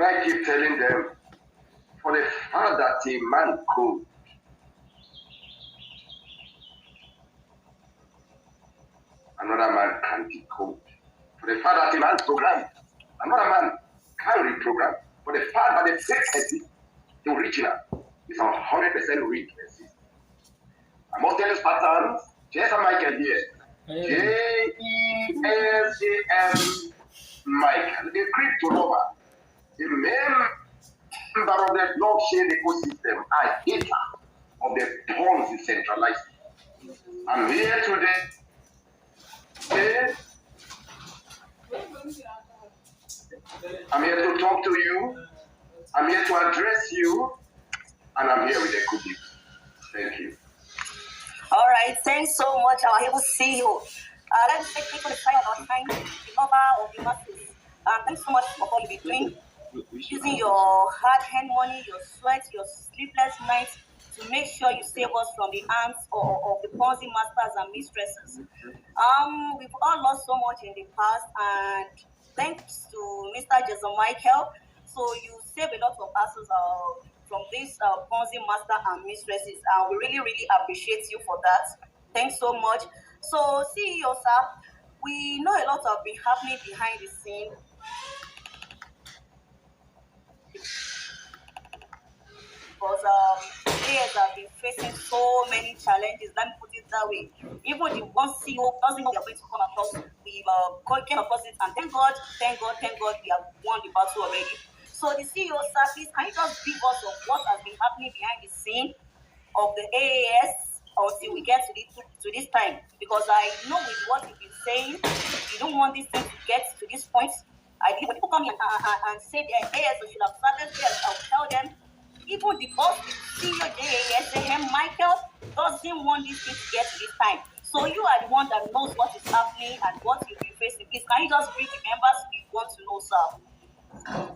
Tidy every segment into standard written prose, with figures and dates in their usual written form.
I keep telling them, for the fact that a man code, another man can decode. For the fact that a man programmed, another man can reprogram. For the fact that the frequency, the original, is 100% real. I must tell you patterns. Jesam Michael here. Jesam Michael, a crypto lover, a member of the blockchain ecosystem, a hater of the Ponzi centralized. I'm here today. I'm here to talk to you. I'm here to address you. And I'm here with a good news. Thank you. All right. Thanks so much, our able CEO. Let's take for the time of our time, the number of the masses. Thanks so much for all you've been doing, using your hard-earned money, your sweat, your sleepless nights to make sure you save us from the hands of the Ponzi masters and mistresses. We've all lost so much in the past, and thanks to Mr. Jesam Michael, so you save a lot of assets from these Ponzi master and mistresses, and we really, really appreciate you for that. Thanks so much. So, CEO, sir, we know a lot has been happening behind the scene. Because players have been facing so many challenges. Let me put it that way. Even the one CEO doesn't know we are going to come across. We came across it, and thank God, we have won the battle already. So the CEO, sir, please, can you just brief us of what has been happening behind the scene of the AAS until we get to this time? Because I know with what you've been saying, you don't want this thing to get to this point. When people come in and say the AAS should have started there, I'll tell them, even the boss, the CEO Jesam Michael, doesn't want this thing to get to this time. So you are the one that knows what is happening and what you've been facing. Please, can you just brief the members we want to know, sir?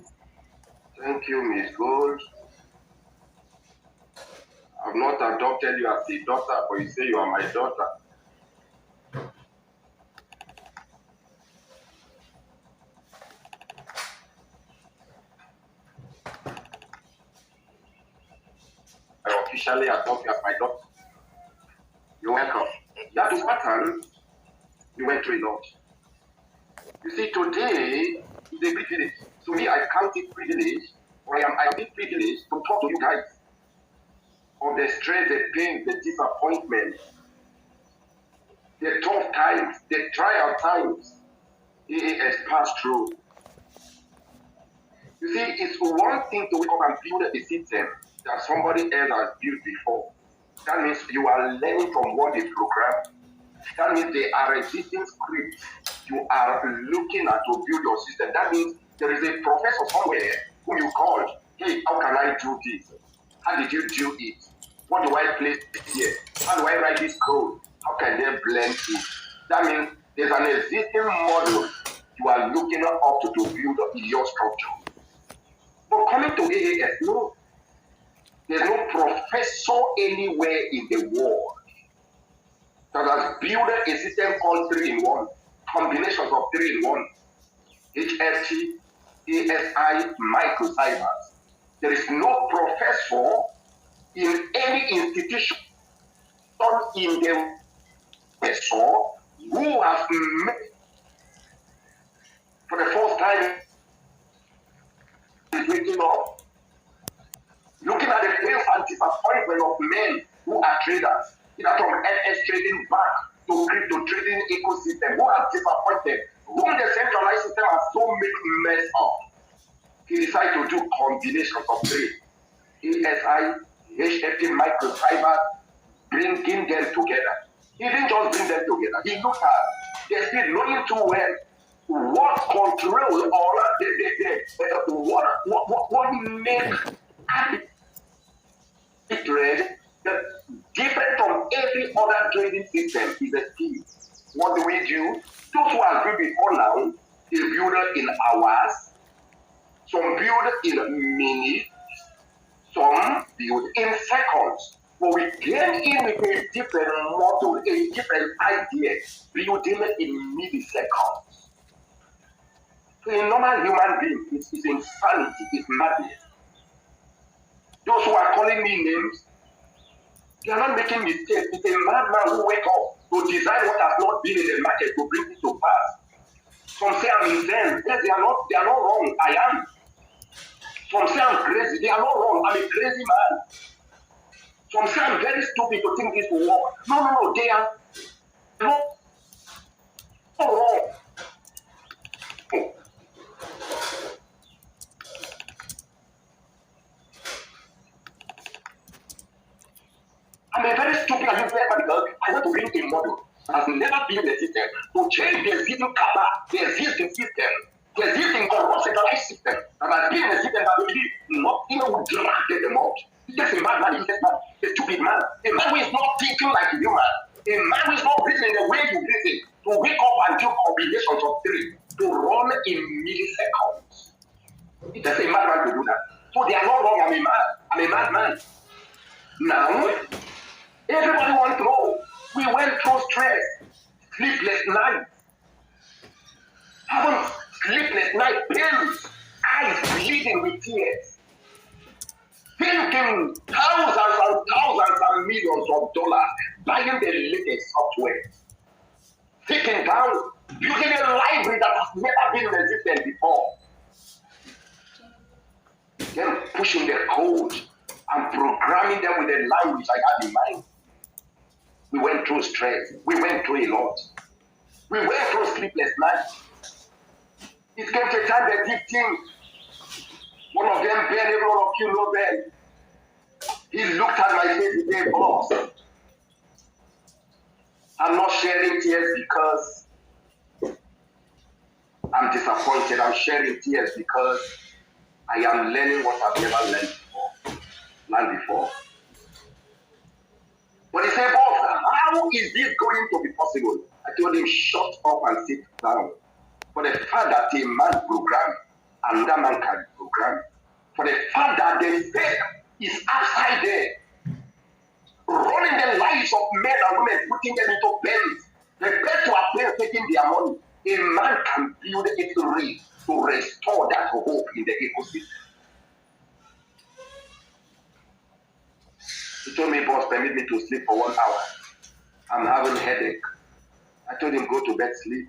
Thank you, Miss Gold. I've not adopted you as a daughter, but you say you are my daughter. I officially adopt you as my daughter. You're welcome. That is pattern. You went through a lot. You see, today is a privilege. To me, I count it privilege, or I am privileged to talk to you guys of the stress, the pain, the disappointment, the tough times, the trial times it has passed through. You see, it's one thing to wake up and build a system that somebody else has built before. That means you are learning from what they programmed. That means they are existing scripts you are looking at to build your system. That means there is a professor somewhere who you called, hey, how can I do this? How did you do it? What do I place here? How do I write this code? How can they blend it? That means there's an existing model you are looking up to build your structure. But coming to AAS, no, there's no professor anywhere in the world that has built a system called 3-in-1, combinations of 3-in-1, HFT, ASI, microcybers. There is no professor in any institution in the professor who has made for the first time is waking up, looking at the pain and disappointment of men who are traders, either from NS trading back to crypto trading ecosystem, who are disappointed, whom the centralized system has so messed up. He decided to do combinations of 3. ASI, HFT, microfibers, bringing them together. He didn't just bring them together. He looked at the speed, knowing too well what control or what make trade different from every other trading system is a speed. What do we do? Those who are good before now, they build in hours, some build in minutes, some build in seconds. But we came in with a different model, a different idea, building in milliseconds. To a normal human being, it's insanity, it's madness. Those who are calling me names, they are not making mistakes. It's a madman who wake up to design what has not been in the market to bring it to pass. Some say I'm insane. Yes, they are not wrong. I am. Some say I'm crazy. They are not wrong. I'm a crazy man. Some say I'm very stupid to think this will work. No, they are not wrong. I'm a very stupid and useless man because I want to bring a model that has never been in the system to change the existing kappa, the existing system, the existing corrupt centralized system that has been in the system that we not even would drag them out. He's just a madman, he's just a stupid man. A man who is not thinking like a human. A man who is not reasoning the way you reason, to wake up and do combinations of three, to run in milliseconds. It's just a madman to do that. So they are not wrong, I'm a madman. Now, everybody wants to know. We went through stress, sleepless nights, having sleepless night pains, eyes bleeding with tears, thinking thousands and millions of dollars, buying the latest software, sitting down, building a library that has never been in existence before, then pushing the code and programming them with the language I had in mind. We went through stress. We went through a lot. We went through sleepless nights. It came to a time that deep things. One of them, Ben, every one of you know Ben. He looked at my face and said, "Boss, I'm not shedding tears because I'm disappointed. I'm shedding tears because I am learning what I've never learned before. But he said, "Boss, how is this going to be possible?" I told him, "Shut up and sit down. For the fact that a man programmed, another man can program. For the fact that the faith is outside there, running the lives of men and women, putting them into pens, prepared to appear taking their money. A man can build it real to restore that hope in the ecosystem." He told me, "Boss, permit me to sleep for 1 hour. I'm having a headache." I told him, "Go to bed, sleep."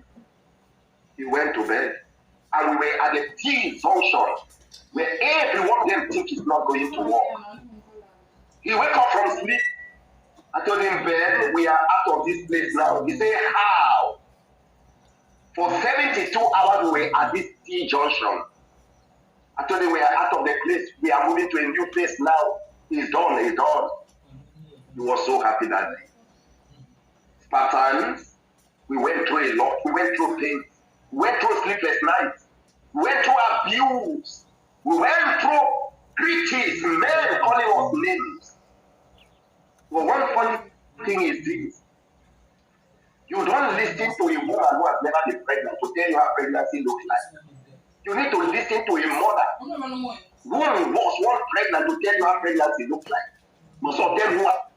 He went to bed. And we were at the T junction where every one of them think it's not going to work. He woke up from sleep. I told him, "Ben, we are out of this place now." He said, "How?" For 72 hours we were at this T junction. I told him, "We are out of the place. We are moving to a new place now. It's done, it's done." He was so happy that day. Patterns, we went through a lot. We went through pain. We went through sleepless nights. We went through abuse. We went through critics, men calling us names. But one funny thing is this. You don't listen to a woman who has never been pregnant to tell you how pregnancy looks like. You need to listen to a mother who was once pregnant to tell you how pregnancy looks like. Most of them who are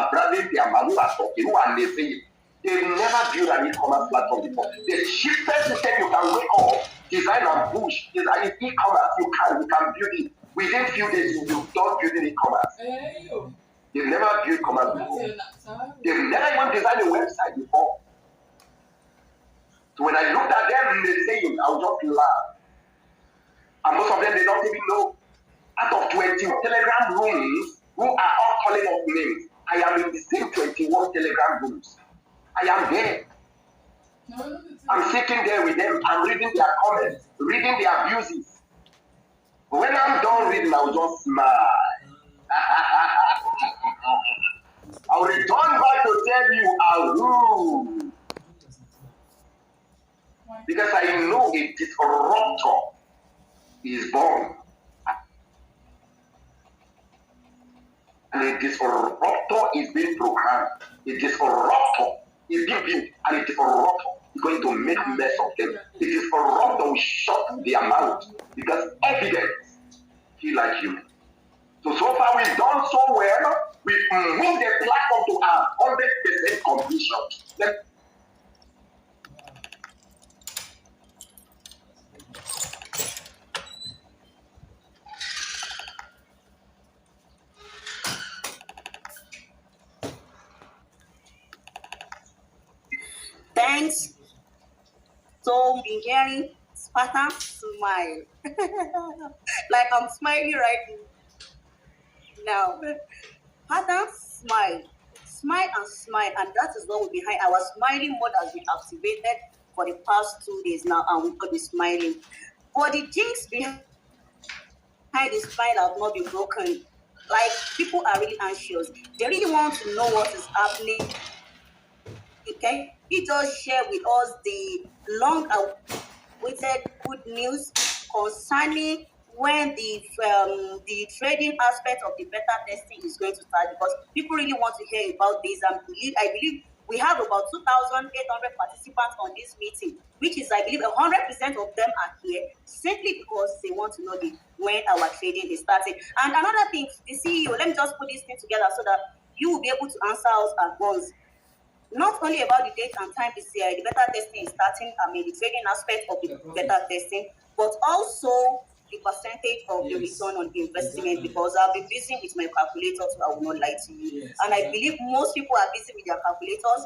bragging their man, who are talking, who are saying, they never built an e-commerce platform before. The cheapest system you can wake up, design and push, is an e-commerce. You can build it. Within few days, you don't build an e-commerce. They've never built commerce before. They've never even designed a website before. So when I looked at them in the saying, I was just laugh. And most of them, they don't even know. Out of 20 Telegram rooms, who are all calling up names, I am in the same 21 Telegram rooms. I am there. I'm sitting there with them. I'm reading their comments, reading their abuses. But when I'm done reading, I'll just smile. I'll return back to tell you Ahu. Because I know a disruptor is born. And a disruptor is being programmed. A disruptor is being built. And a disruptor is going to make a mess of them. A disruptor will shut their mouth. Because evidence feel like you. So far we've done so well. We've moved the platform to 100% completion. been hearing Spartan smile. Like I'm smiling right now. Spartan smile. Smile and smile. And that is what we're behind. Our smiling mode has been activated for the past 2 days now, and we're going to be smiling. But the jinx behind the smile have not been broken. Like, people are really anxious. They really want to know what is happening. Okay, he just share with us the long-awaited good news concerning when the trading aspect of the beta testing is going to start, because people really want to hear about this. And I believe we have about 2,800 participants on this meeting, which is, I believe, 100% of them are here simply because they want to know when our trading is starting. And another thing, the CEO, let me just put this thing together so that you will be able to answer us at once. Not only about the date and time the beta testing is starting, the trading aspect of the beta testing, but also the percentage of the return on investment, because I've been busy with my calculators, so I will not lie to you. And I believe most people are busy with their calculators.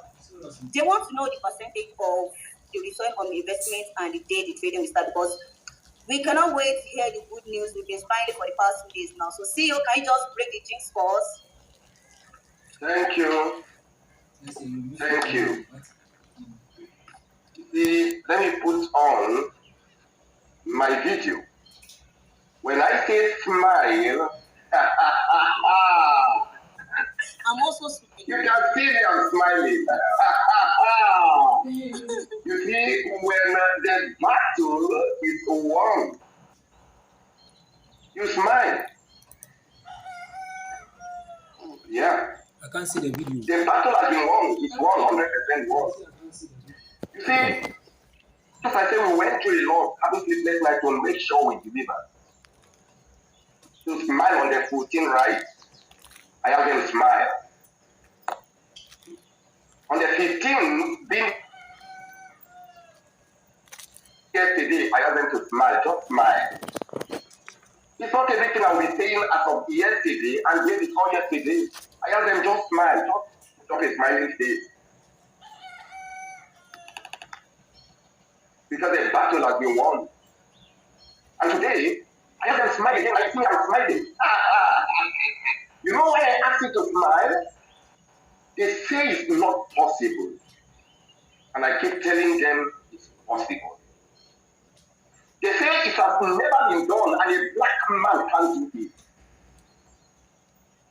They want to know the percentage of the return on investment and the day the trading will start, because we cannot wait to hear the good news. We've been smiling for the past 2 days now. So CEO, can you just break the jinx for us? Thank you. Thank you. Let me put on my video. When I say smile, I'm also smiling. You can see me, I'm smiling. You see, when the battle is won, you smile. Yeah. I can't see the video. The battle has been won. It's 100% won. You see, just I say, we went through a lot, having sleepless night to make sure we deliver. To smile on the 14 right, I have them smile. On the 15, being yesterday, I have them to smile, just smile. It's not everything I will be saying as of yesterday and day before yesterday. I have them just smile, just a smiling face. Because the battle has been won. And today, I have them smile again. I think I'm smiling. You know why I ask you to smile? They say it's not possible. And I keep telling them it's possible. They say it has never been done and a black man can't do it.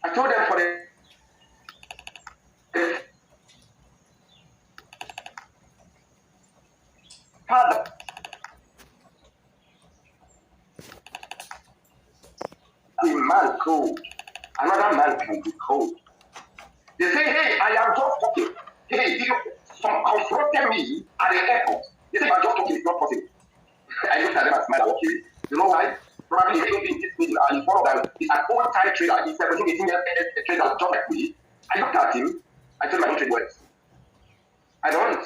I told them for the father, a man cold, another man can be cold. They say, hey, I am just talking. Hey, some confronted me at the airport. They say, I'm just talking, it's not possible. I looked at them and smiled, okay. You know why? Probably he don't think this meeting is one of them. He's an old time trader. He's 17, 18 years trader, just like me. I looked at him. I told him I don't trade words. I don't.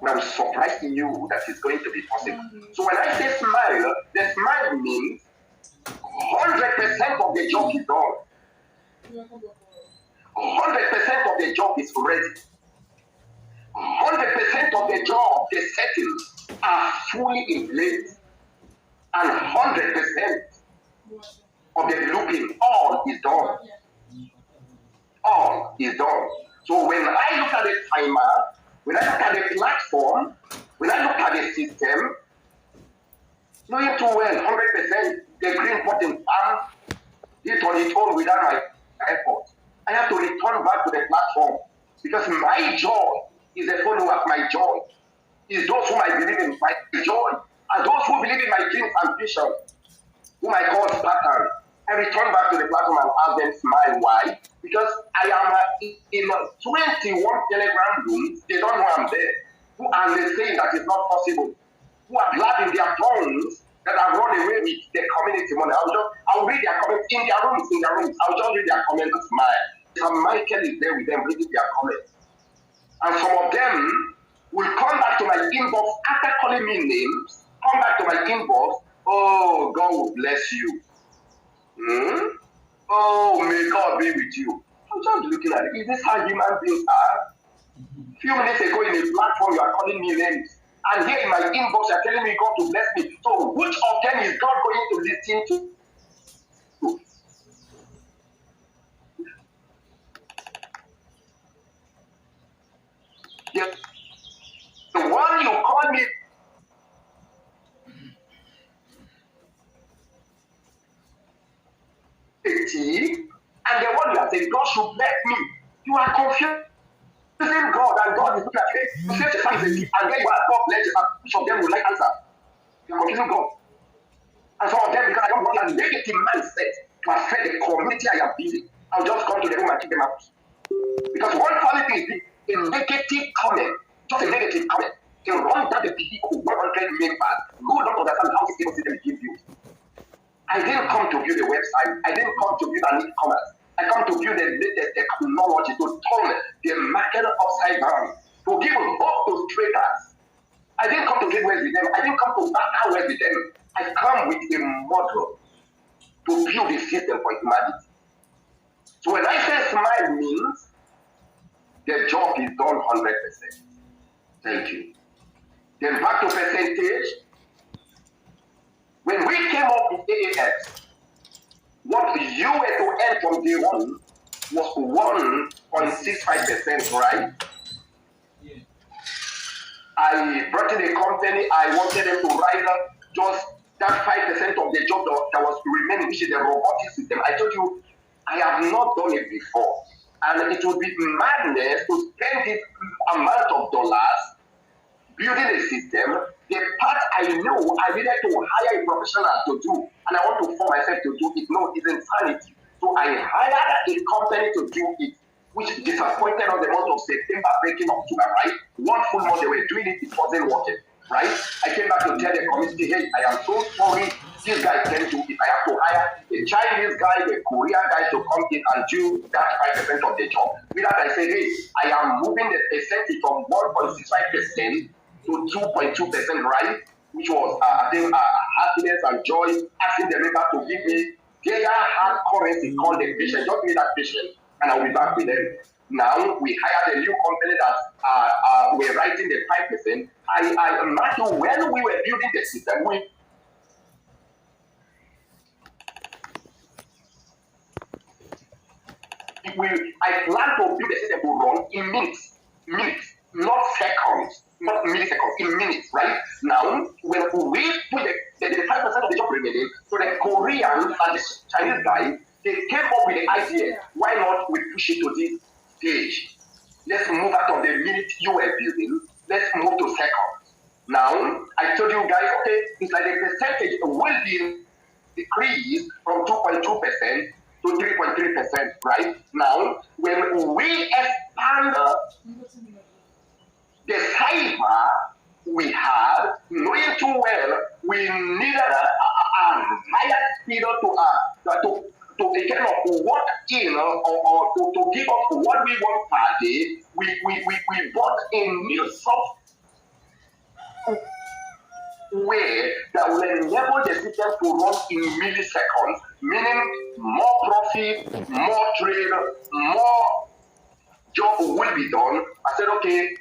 But I'm surprised in you that it's going to be possible. So when I say smile, the smile means 100% of the job is done. 100% of the job is ready. 100% of the job, the settings are fully in place. And 100% of the blueprint, all is done. All is done. So when I look at the timer, when I look at the platform, when I look at the system, knowing too well, 100%, the green button, it on its own without my effort. I have to return back to the platform because my joy is a follower of my joy. Is those whom I believe in my joy, and those who believe in my dreams and vision, whom I call Spartan. I return back to the platform and ask them smile. Why? Because I am in 21 Telegram rooms. They don't know I'm there. Who are saying that it's not possible? Who are glad in their tongues that have run away with the community money? I'll read their comments in their rooms. I'll just read their comments and smile. Jesam Michael is there with them reading their comments. And some of them will come back to my inbox after calling me names, come back to my inbox. Oh, God will bless you. Oh, may God be with you. I'm just looking at it. Is this how human beings are? A few minutes ago in a platform, you are calling me names. And here in my inbox, you're telling me God to bless me. So which of them is God going to listen to? The one you call me and the one you are saying God should bless me. You are confusing God, and God is looking at you. You say Jesam is a thief, and then you are God bless Jesam. Which of them will like answer? You are confusing God. And some of them, because I don't want a negative mindset to affect the community I am building, I'll just come to the room and kick them out. Because one funny thing is a negative comment, just a negative comment, can run down the people 100 members who don't understand how this ecosystem is being built. I didn't come to build a website. I didn't come to build an e-commerce. I come to build the latest technology to turn the market upside down, to give hope to traders. I didn't come to trade well with them. I didn't come to battle well with them. I come with a model to build a system for humanity. So when I say smile means the job is done 100%. Thank you. Then back to percentage. When we came up with AAS, what you were to earn from day one was 1.65%, right? Yeah. I brought in a company, I wanted them to rise up just that 5% of the job that was remaining, which is the robotic system. I told you, I have not done it before. And it would be madness to spend this amount of dollars building a system. The part I know I needed to hire a professional to do, and I want to force myself to do it. No, it's insanity. So I hired a company to do it, which disappointed on the month of September, breaking October, right? One full month they were doing it, it wasn't working, right? I came back to tell the community, hey, I am so sorry, this guy can't do it. I have to hire a Chinese guy, a Korean guy to come in and do that 5% of the job. With that, I said, hey, I am moving the percentage from 1.65% to 2.2%, right? Which was, I think, happiness and joy, asking the member to give me their hard currency called the patient. Just give me that patient, and I'll be back with them. Now, we hired a new company that we're writing the 5%. I imagine when we were building the system, I plan to build the system to run in minutes, not seconds, not milliseconds, in minutes, right? Now, when we put the 5% of the job remaining, so the Koreans and the Chinese guys, they came up with the idea, why not we push it to this stage? Let's move out of the minute you were building, let's move to seconds. Now, I told you guys, okay, it's like the percentage will be decreased from 2.2% to 3.3%, right? Now, when we expand the cyber we had, knowing too well, we needed a higher speed to kind of work in or to give us what we want per day. We bought a new software that will enable the system to run in milliseconds, meaning more profit, more trade, more job will be done. I said, okay,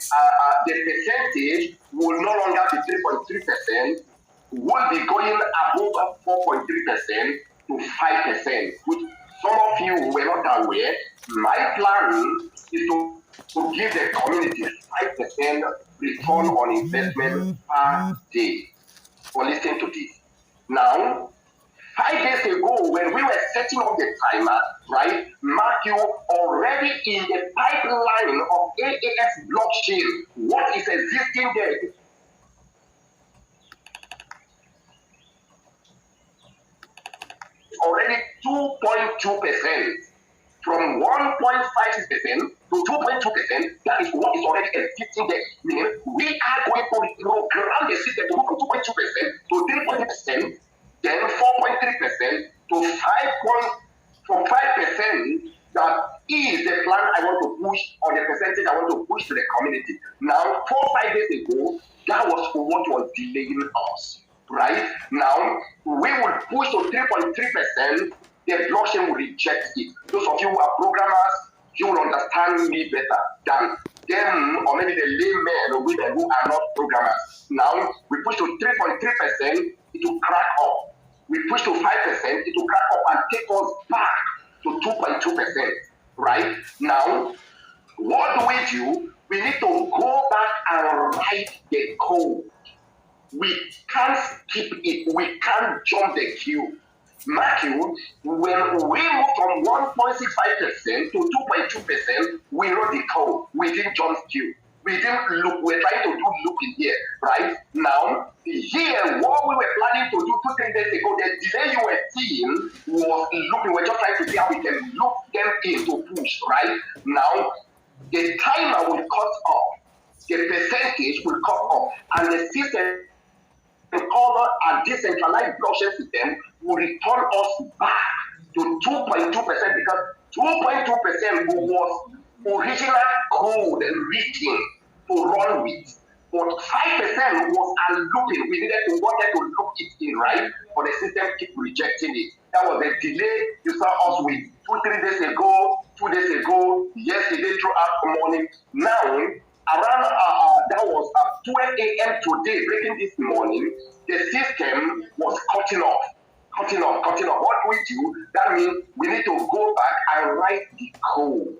the percentage will no longer be 3.3%, will be going above 4.3% to 5%, which some of you were not aware. My plan is to give the community 5% return on investment per day. For listening to this. Now, 5 days ago, when we were setting up the timer, right, Matthew, already in the pipeline of AAS blockchain, what is existing there? Already 2.2%. From 1.56% to 2.2%, that is what is already existing there. Meaning, we are going to program the system to move from 2.2% to 3.3%, then 4.3% to 5.5%. That is the plan I want to push, or the percentage I want to push to the community. Now, 4-5 days ago, that was what was delaying us. Right? Now, we will push to 3.3%. The blockchain will reject it. Those of you who are programmers, you will understand me better than them, or maybe the laymen or women who are not programmers. Now we push to 3.3%, it will crack up. We push to 5%, it will crack up and take us back to 2.2%. Right? Now, what do we do? We need to go back and write the code. We can't skip it. We can't jump the queue. Mark you, when we moved from 1.65% to 2.2%, we wrote the code. We didn't jump queue. We didn't look. We're trying to do looking here, right? Now, here, what we were planning to do 2-3 days ago, the delay you were seeing was looking. We're just trying to see how we can look them in to push, right? Now, the timer will cut off. The percentage will cut off. And the system color and decentralized blockchain system will return us back to 2.2% because 2.2% was original code written to run with. But 5% was unlooking. We wanted to look it in, right? But the system keep rejecting it. That was the delay you saw us with 2-3 days ago, 2 days ago, yesterday throughout the morning. Now, around that was at 12 a.m. today, breaking this morning, the system was cutting off. What do we do? That means we need to go back and write the code.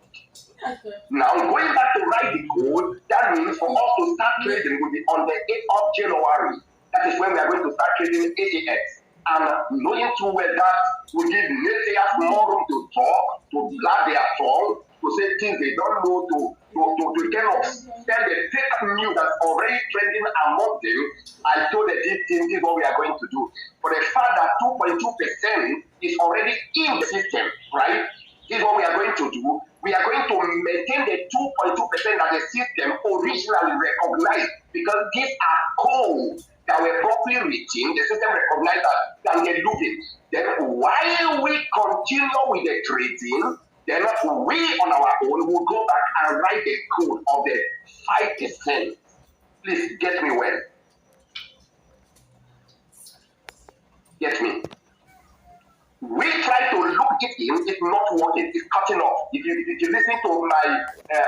Now, going back to write the code, that means for us to start trading will be on the 8th of January. That is when we are going to start trading AAS. And knowing too well that will give naysayers more room to talk, to blab their tongue, to say things they don't know, to kind of sell the fake news that's already trending among them. I told them this is what we are going to do. For the fact that 2.2% is already in the system, right? This is what we are going to do. We are going to maintain the 2.2% that the system originally recognized because these are codes that were properly written. The system recognized that and they're looking. Then while we continue with the trading, then we on our own will go back and write the code of the 5%. Please get me well. Get me. We try to look it in, it's not working, it's cutting off. If you listen to my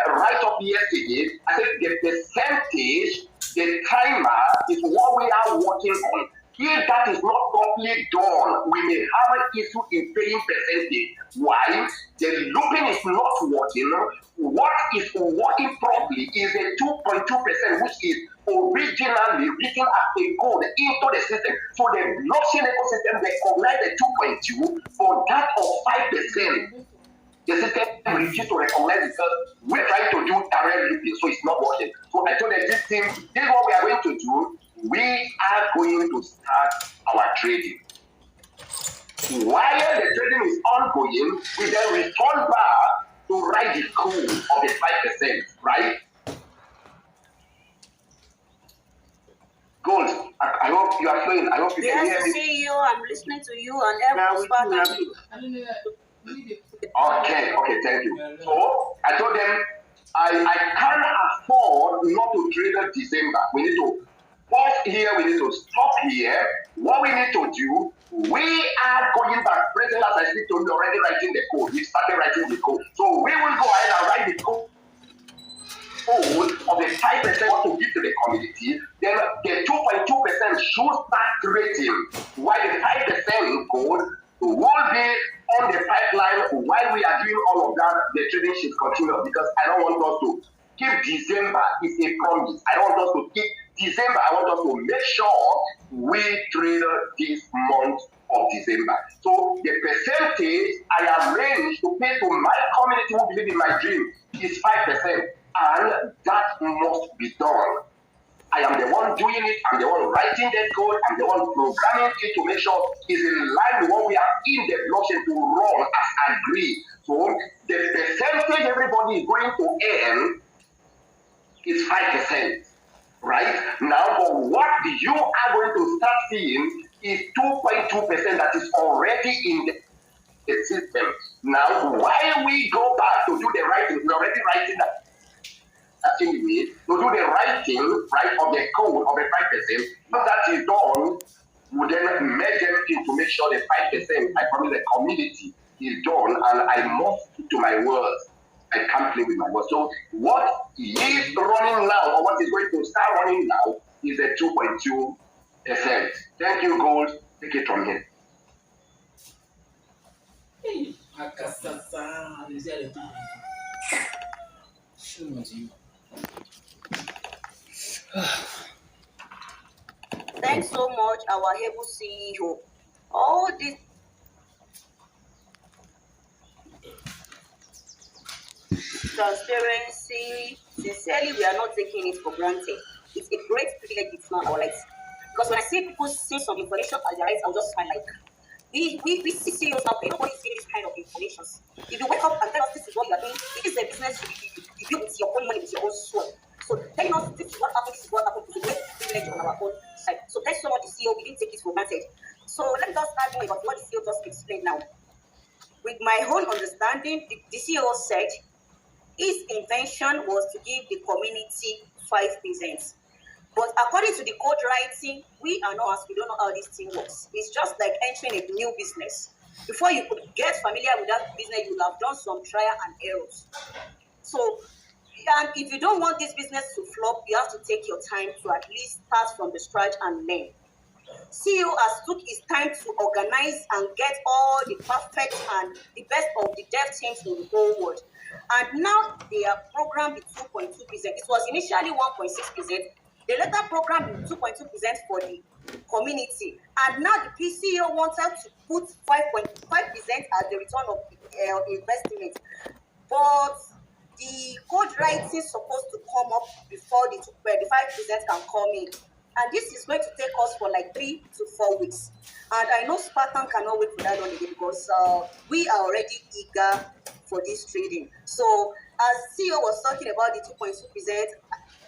write-up yesterday, I said the percentage, the timer is what we are working on. If that is not properly done, we may have an issue in paying percentage. Why? The looping is not working. What is working properly is a 2.2%, which is originally written as a code into the system. So the blockchain ecosystem recognizes the 2.2, but that of 5%, the system refuses to recognize it because we're trying to do direct looping, so it's not working. So I told them this thing, this is what we are going to do. We are going to start our trading. While the trading is ongoing, we then return back to write the code of the 5%, right? Goals. I hope you are flowing. I hope you can hear me. Yes, I see you. I'm listening to you and every part of you. Okay, thank you. So I told them I can't afford not to trade in December. We need to pause here, we need to stop here. What we need to do, we are going back. President, as I speak to you, already writing the code. We started writing the code. So we will go ahead and write the code of the 5% what to give to the community. Then the 2.2% should start trading, while the 5% code will be on the pipeline while we are doing all of that. The trading should continue because I don't want us to keep December is a promise. I don't want us to keep December. I want us to make sure we trade this month of December. So the percentage I arranged to pay to my community who believe in my dream is 5%, and that must be done. I am the one doing it. I'm the one writing the code. I'm the one programming it to make sure it's in line with what we are in the blockchain to run as agreed. So the percentage everybody is going to earn is 5%, right? Now, but what you are going to start seeing is 2.2% that is already in the system. Now, while we go back to do the writing, we're already writing that anyway, to do the writing, right, of the code of the 5%. Once that is done, we then make everything to make sure the 5%, I promise the community, is done, and I must stick to my words. I can't play with my words. So what is running now, or what is going to start running now, is a 2.2%. Thank you, Gold. Take it from here. Thanks so much, our able CEO. All this transparency, sincerely, we are not taking it for granted. It's a great privilege, it's not our rights. Because when I see people see some information as their rights, I'll just smile like, we see CEOs out there, nobody sees this kind of information. If you wake up and tell us this is what you are doing, it is a business you build with your own money, with your own soul. So telling us this is what happened, this is what happened, is a great privilege on our own side. So thanks so much, the CEO, we didn't take it for granted. So let me just add more about what the CEO just explained now. With my own understanding, the CEO said his intention was to give the community 5%. But according to the code writing, we are not, as we don't know how this thing works. It's just like entering a new business. Before you could get familiar with that business, you would have done some trial and errors. So, and if you don't want this business to flop, you have to take your time to at least start from the scratch and learn. CEO has took his time to organize and get all the perfect and the best of the dev teams in the whole world. And now they are programmed with 2.2%. It was initially 1.6%. They later programmed with 2.2% for the community. And now the PCO wanted to put 5.5% as the return of the investment. But the code writing is supposed to come up before the 5% can come in. And this is going to take us for like 3 to 4 weeks. And I know Spartan cannot wait for that long again because we are already eager for this trading. So as CEO was talking about the 2.2%,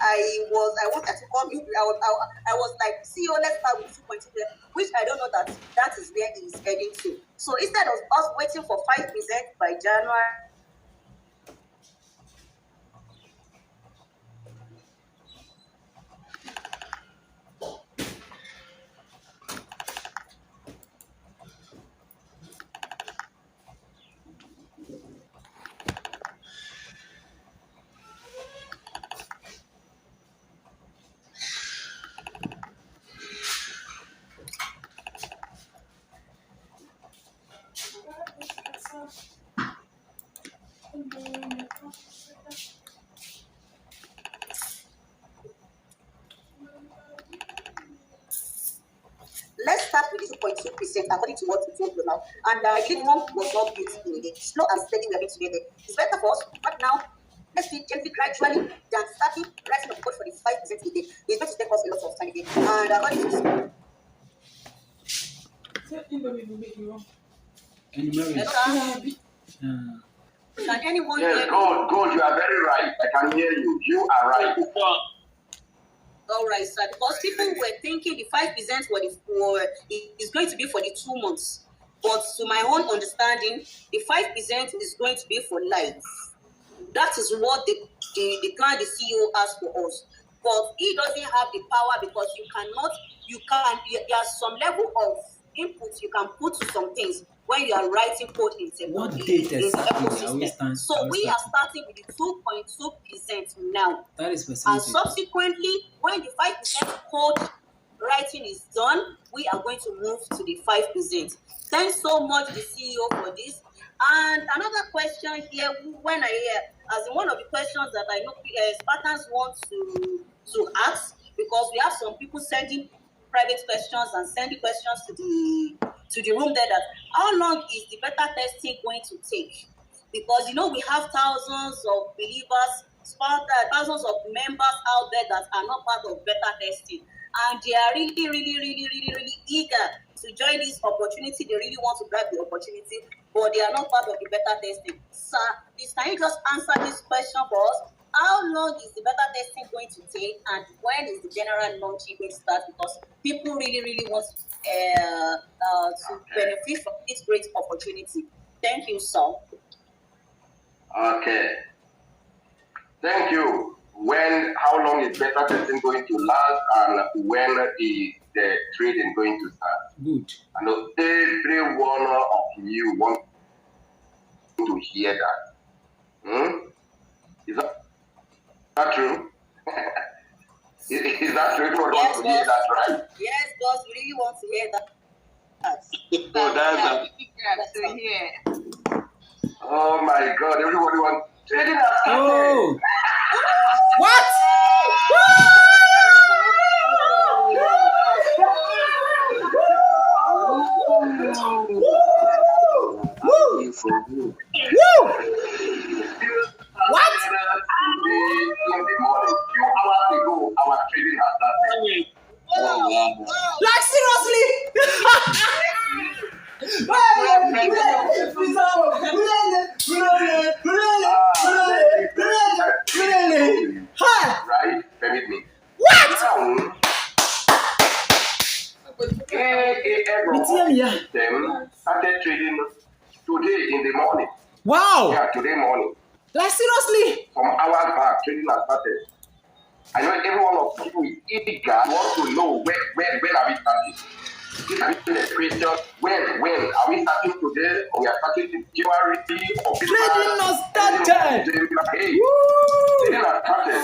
I wanted to come in. I was like, CEO, let's start with 2.2%, which I don't know that is where he is heading to. So instead of us waiting for 5% by January, let's start with the 2.2% according to what we told you now. And I think one was not built in the slow and steady we are going to get there. It's better for us, but now let's do it gently, gradually, than starting writing of code for the 5% a day. It's going to take us a lot of time again. And according to can anyone Yes, hear me? Gold, you are very right. I can hear you. You are right. All right, sir. Because people were thinking the 5% is going to be for the 2 months. But to my own understanding, the 5% is going to be for life. That is what the plan the CEO has for us. But he doesn't have the power because there's some level of input you can put to some things when you are writing code in the ecosystem. So we are starting with the 2.2% now. That is And percentage. subsequently, when the 5% code writing is done, we are going to move to the 5%. Thanks so much, the CEO, for this. And another question here, when I hear, as in one of the questions that I know Spartans want to ask, because we have some people sending private questions and sending questions to the room there, that how long is the beta testing going to take? Because we have thousands of believers, thousands of members out there that are not part of beta testing, and they are really, really, really, really, really eager to join this opportunity. They really want to grab the opportunity, but they are not part of the beta testing. Sir, please, can you just answer this question for us? How long is the beta testing going to take, and when is the general launching going to start? Because people really, really want to benefit from this great opportunity. Thank you, sir. Okay. Thank you. How long is beta testing going to last, and when is the trading going to start? Good. I know every one of you want to hear that. Is that true? Is that true? Everyone Yes, wants to hear that, right? Yes, boss. We really want to hear that. So that's oh my God! Everybody wants trading has started. Oh. What? Woo! Woo! What? In the morning, few hours ago, our trading has started. Like seriously? Huh? Right? Permit me. What? Now, AAS system started trading today in the morning. Wow. Yeah, today morning. Like seriously? Some hours back, trading has started. I know every one of you is eager, want to know when are we starting. This has been a question. When are we starting today? Or we are starting in January or Trading has started. Hey, Woo! trading has started.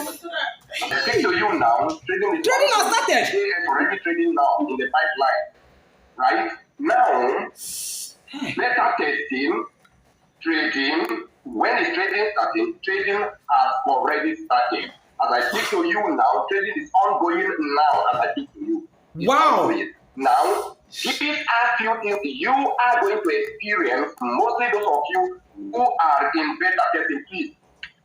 I speak to you now. Trading has started. AAS already trading now in the pipeline. Right now, beta testing, trading. When is trading starting? Trading has already started. As I speak to you now, trading is ongoing now as I speak to you. It's Wow. ongoing. Now, these are few things you are going to experience, mostly those of you who are in beta testing. Please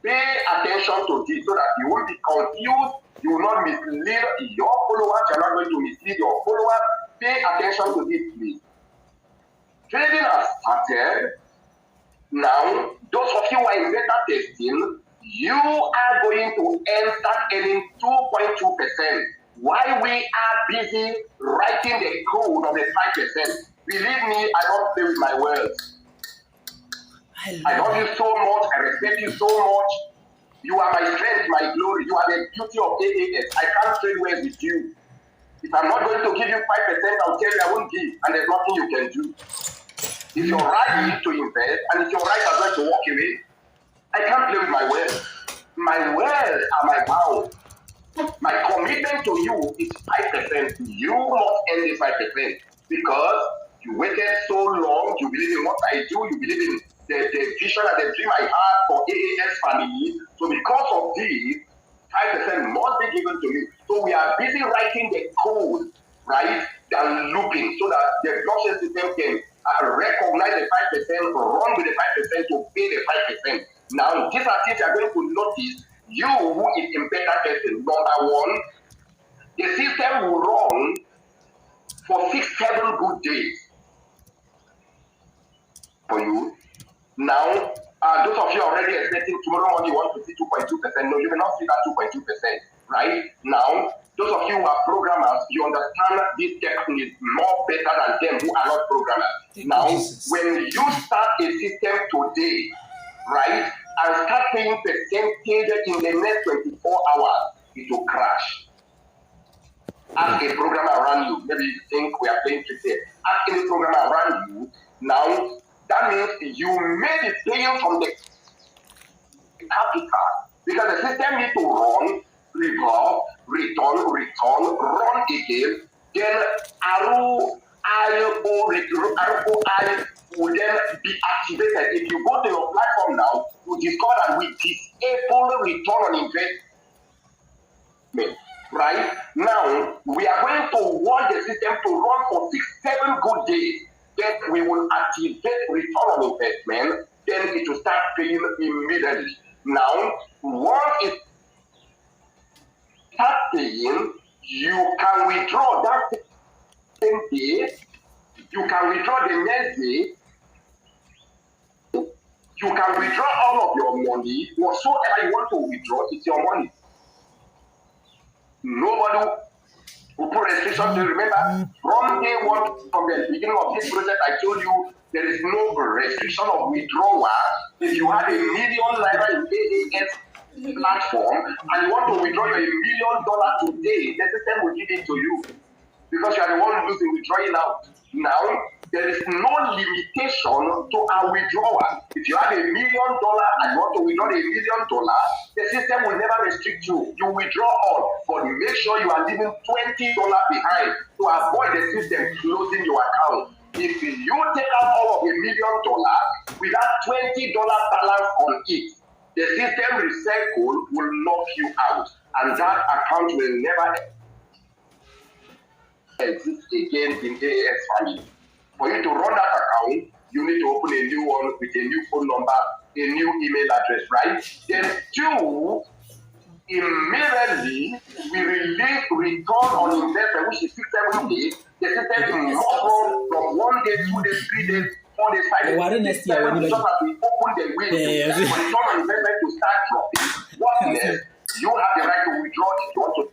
pay attention to this so that you won't be confused, you will not mislead your followers, you're not going to mislead your followers. Pay attention to this, please. Trading has started. Now, those of you who are in beta testing, you are going to start earning 2.2%. While we are busy writing the code of the 5%, believe me, I don't play with my words. I love you so much. I respect you so much. You are my strength, my glory. You are the beauty of AAS. I can't trade words with you. If I'm not going to give you 5%, I'll tell you I won't give, and there's nothing you can do. If you're right to invest, and if you're right as well to walk away, I can't play with my words. My words are my vows. My commitment to you is 5%. You must earn the 5% because you waited so long. You believe in what I do. You believe in the vision and the dream I have for AAS family. So because of this, 5% must be given to you. So we are busy writing the code, right, than looping so that the blockchain system can recognize the 5%, run with the 5% to pay the 5%. Now, these are things you are going to notice. You who is in beta testing, number one, the system will run for 6-7 good days for you. Now, those of you already expecting tomorrow morning you want to see 2.2%. No, you will not see that 2.2%. Right? Now, those of you who are programmers, you understand this tech is more better than them who are not programmers. Now, when you start a system today, right, and start paying percentage in the next 24 hours, it will crash. Ask a programmer around you. Maybe you think we are playing tricks here. Ask any programmer around you. Now, that means you may be paying from the capital because the system needs to run, revolve, return, run again. Then ROI will then be activated. If you go to your platform now, you discover that we disable return on investment. Right? Now, we are going to want the system to run for 6-7 good days. Then we will activate return on investment. Then it will start paying immediately. Now, once it starts paying, you can withdraw that same day. You can withdraw the next day. You can withdraw all of your money. Whatsoever you want to withdraw, it's your money. Nobody will put restrictions. Remember, from day one, from the beginning of this project, I told you there is no restriction of withdrawal. If you have $1 million in AAS platform and you want to withdraw your $1 million today, the system will give it to you because you are the one who's withdrawing out. Now, There is no limitation to our withdrawal. If you have $1 million and you want to withdraw $1 million, the system will never restrict you. You withdraw all, but make sure you are leaving $20 behind to avoid the system closing your account. If you take out all of $1 million with that $20 balance on it, the system recycle will knock you out, and that account will never exist again in AAS family. For you to run that account, you need to open a new one with a new phone number, a new email address, right? Then two, immediately we release return on investment, which is 6-7 days. The system is more from 1 day, 2 days, 3 days, 4 days, 5 days. Just as we open the window for return on investment to start dropping, what next? You have the right to withdraw if you want to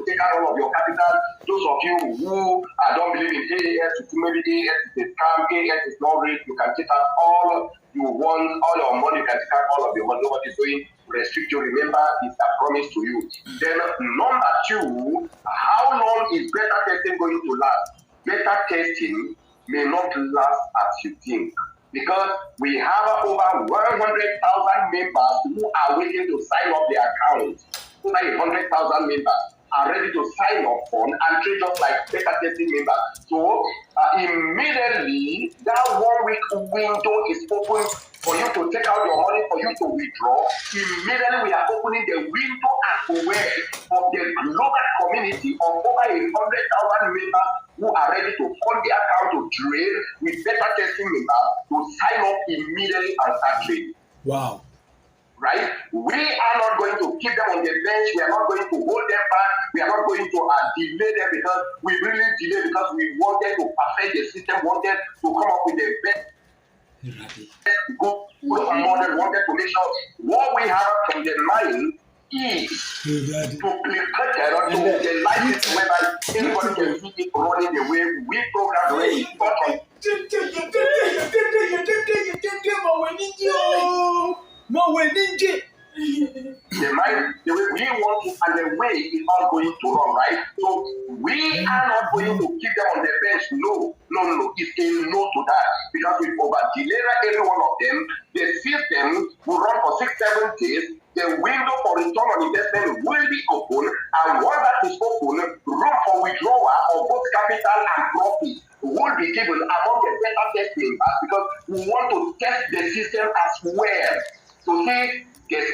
take out all of your capital. Those of you who don't believe in AAS, maybe AAS is a scam, AAS is not real, you can take out all you want, all your money, you can take out all of your money. Nobody's going to restrict you. Remember, it's a promise to you. Then number two, how long is beta testing going to last? Beta testing may not last as you think, because we have over 100,000 members who are waiting to sign up their accounts. Over 100,000 members are ready to sign up on and trade just like beta testing members. So immediately that 1 week window is open for you to take out your money, for you to withdraw. Immediately we are opening the window as well of the global community of over 100,000 members who are ready to fund the account to trade with beta testing members to sign up immediately and start trading. Wow. Right? We are not going to keep them on the bench. We are not going to hold them back. We are not going to delay them, because we really delay because we wanted to perfect the system, wanted to come up with the best good model, wanted to make sure what we have from the mind is duplicated onto the license whereby anybody can see it running the way we program the way it's got on. The mind, the way we want it, and the way it's all going to run, right? So we are not going to keep them on the bench. No. It's a no to that, because we over delay every one of them. The system will run for 6-7 days. The window for return on investment will be open, and once that is open, room for withdrawal of both capital and profit will be given among the beta test members, because we want to test the system as well. So see, yes,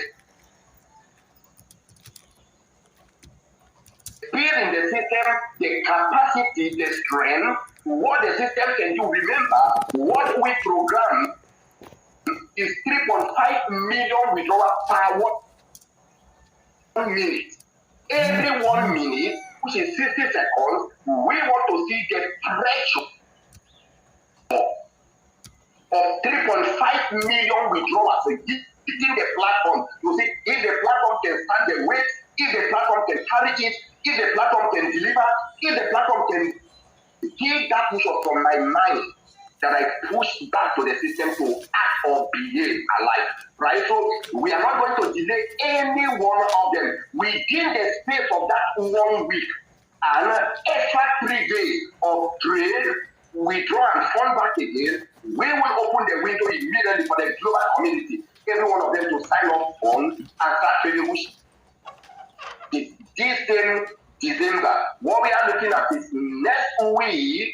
building the system, the capacity, the strength, what the system can do. Remember, what we program is 3.5 million withdrawal per 1 minute. Every 1 minute, which is 60 seconds, we want to see the threshold of 3.5 million withdrawals hitting the platform. You see, if the platform can stand the weight, if the platform can carry it, if the platform can deliver, if the platform can give that push up from my mind that I push back to the system to act or behave alive, right? So we are not going to delay any one of them within the space of that 1 week. And extra 3 days of trade, withdraw and fund back again, we will open the window immediately for the global community, every one of them to sign up on and start trading, which is this same December. What we are looking at is next week,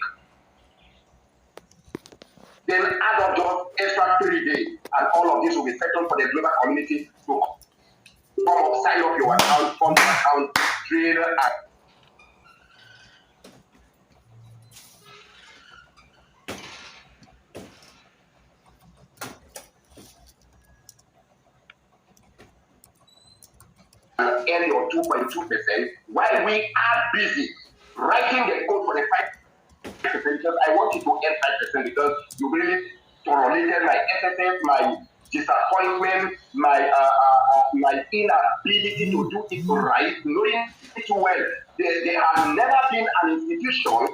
then add up just extra 3 days, and all of this will be settled for the global community to come up, sign up your account, fund your account, trade, and earn your 2.2% while we are busy writing the code for the 5%. Because I want you to earn 5% because you really tolerated my SSF, my disappointment, my inability to do it right, knowing it well. There has never been an institution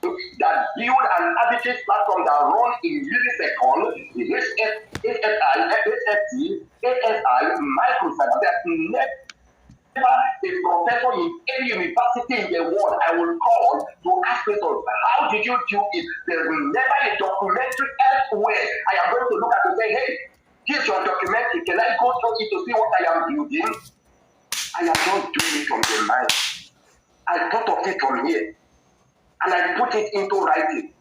that build an arbitrage platform that run in milliseconds, SFT, ASI, microseconds. There's never a professor in any university in the world I will call to ask questions. How did you do it? There will never a documentary elsewhere I am going to look at and say, hey, here's your documentary. Can I go through it to see what I am building? I am just doing it from the mind. I thought of it from here and I put it into writing.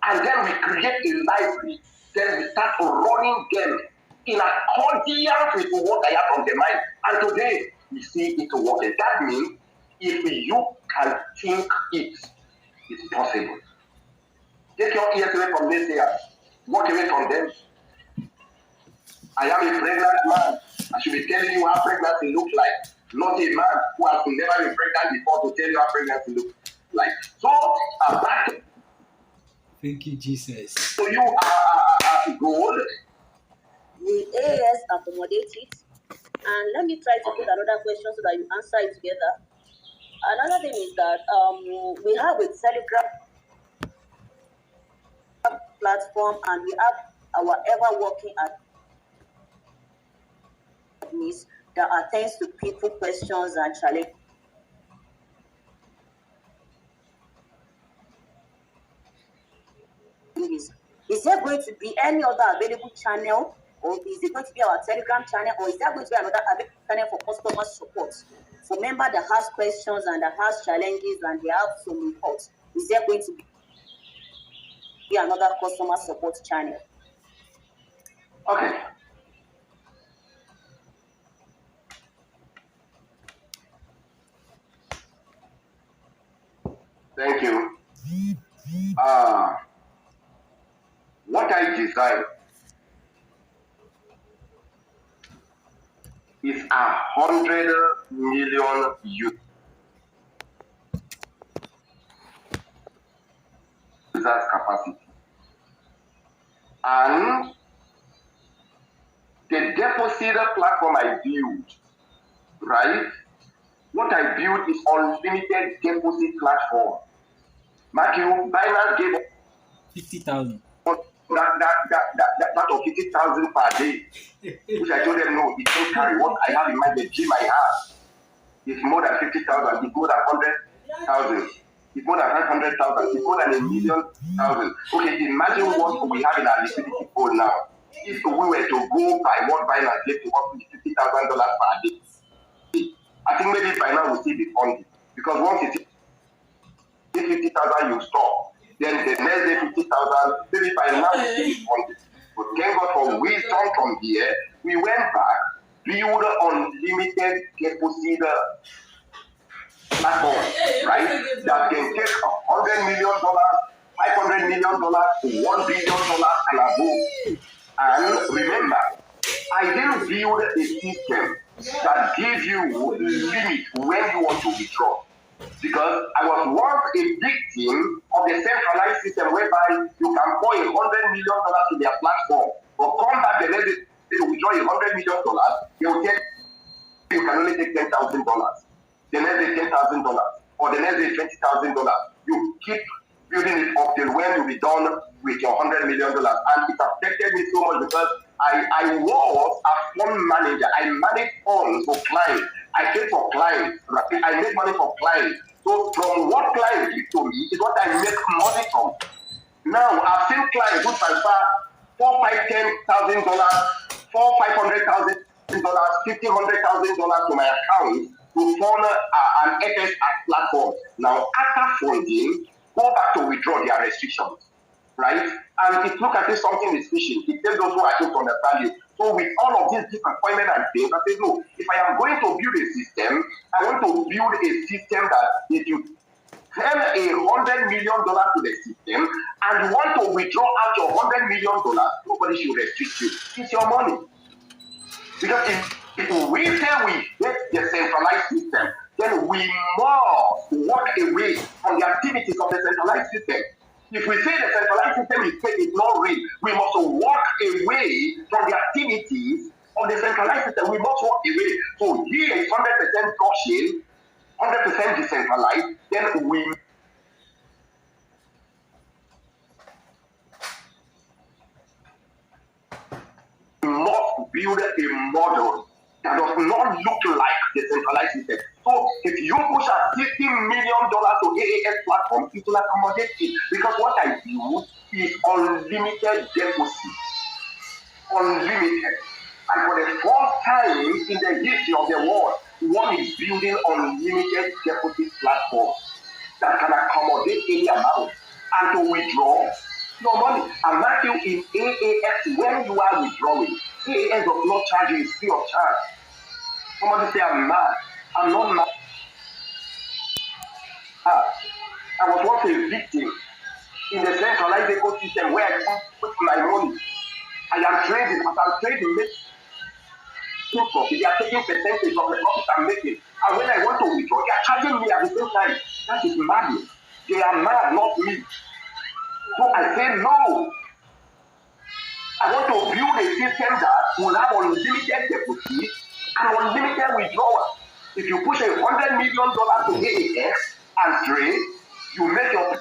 And then we create a library. Then we start running them in accordance with what I have on the mind. And today, we see it working. That means if you can think it, it's possible. Take your ears away from this here. Walk away from them. I am a pregnant man. I should be telling you how pregnancy looks like. Not a man who has never been pregnant before to tell you how pregnancy looks like. So, back to Thank you, Jesus. so you are gold. The AAS accommodate it. And let me try to put another question so that you answer it together. Another thing is that we have a Telegram platform and we have our ever working admins that attends to people questions and challenges. Is there going to be any other available channel, or is it going to be our Telegram channel, or is there going to be another available channel for customer support for members that has questions and that has challenges and they have some reports? Is there going to be another customer support channel? Okay. Thank you. What I designed is 100 million users capacity. And the deposit platform I built, right? What I built is unlimited deposit platform. Matthew, Binance gave 50,000. that of 50,000 per day, which I told them no, it don't carry what I have in mind. The gym I have is more than 50,000. It's more than 100,000. It's more than 500,000. It's more than 1,000,000. Okay, imagine what we have in our liquidity pool now. If we were to go by what Binance gave to us, $50,000 per day, I think maybe by now we'll still be funded, because once it's 50,000, you stop. Then the next day 50,000, maybe by now we still be funded. But thank God for wisdom from here. We went back, build unlimited deposit platform, right? That can take $100 million, $500 million, $1 billion and above. And remember, I didn't build a system that gives you limit when you want to withdraw. Because I was once a victim of the centralized system whereby you can pour $100 million to their platform, but come back the next day to withdraw $100 million, they will tell you can only take $10,000. The next day $10,000, or the next day $20,000. You keep building it up till when you'll be done with your $100 million. And it affected me so much because I was a fund manager. I managed funds for clients. I paid for clients. Right? I made money for clients. So from what clients give to me is what I make money from. Now I've seen clients who transfer $4,000, $5,000, $500,000, $1,500,000 to my account to fund an FS platform. Now after funding, go back to withdraw their restrictions. Right? And it look at it something is fishing. It tells those who are in to understand it. So with all of these disappointment and things, I say, no, if I am going to build a system, I want to build a system that if you send $100 million to the system and you want to withdraw out your $100 million, nobody should restrict you. It's your money. Because if we say we get the centralized system, then we must walk away from the activities of the centralized system. If we say the centralized system is fake, it's not real, we must walk away from the activities of the centralized system. We must walk away. So here is 100% blockchain, 100% decentralized. Then we must build a model that does not look like the centralized system. So if you push a $50 million to AAS platform, it will accommodate it, because what I do is unlimited deposit. Unlimited. And for the first time in the history of the world, one is building unlimited deposit platform that can accommodate any amount and to withdraw your money. And Matthew, in AAS, when you are withdrawing, AAS does not charge you, it's free of charge. Somebody say, I'm mad. I'm not mad. I was once a victim in the centralized ecosystem where I put my money. I am trading. As I'm trading, making profit. They are taking percentage of the profit I'm making. And when I want to withdraw, they are charging me at the same time. That is madness. They are mad, not me. So I say no. I want to build a system that will have unlimited deposit and unlimited withdrawal. If you push $100 million to AAS and trade, you make your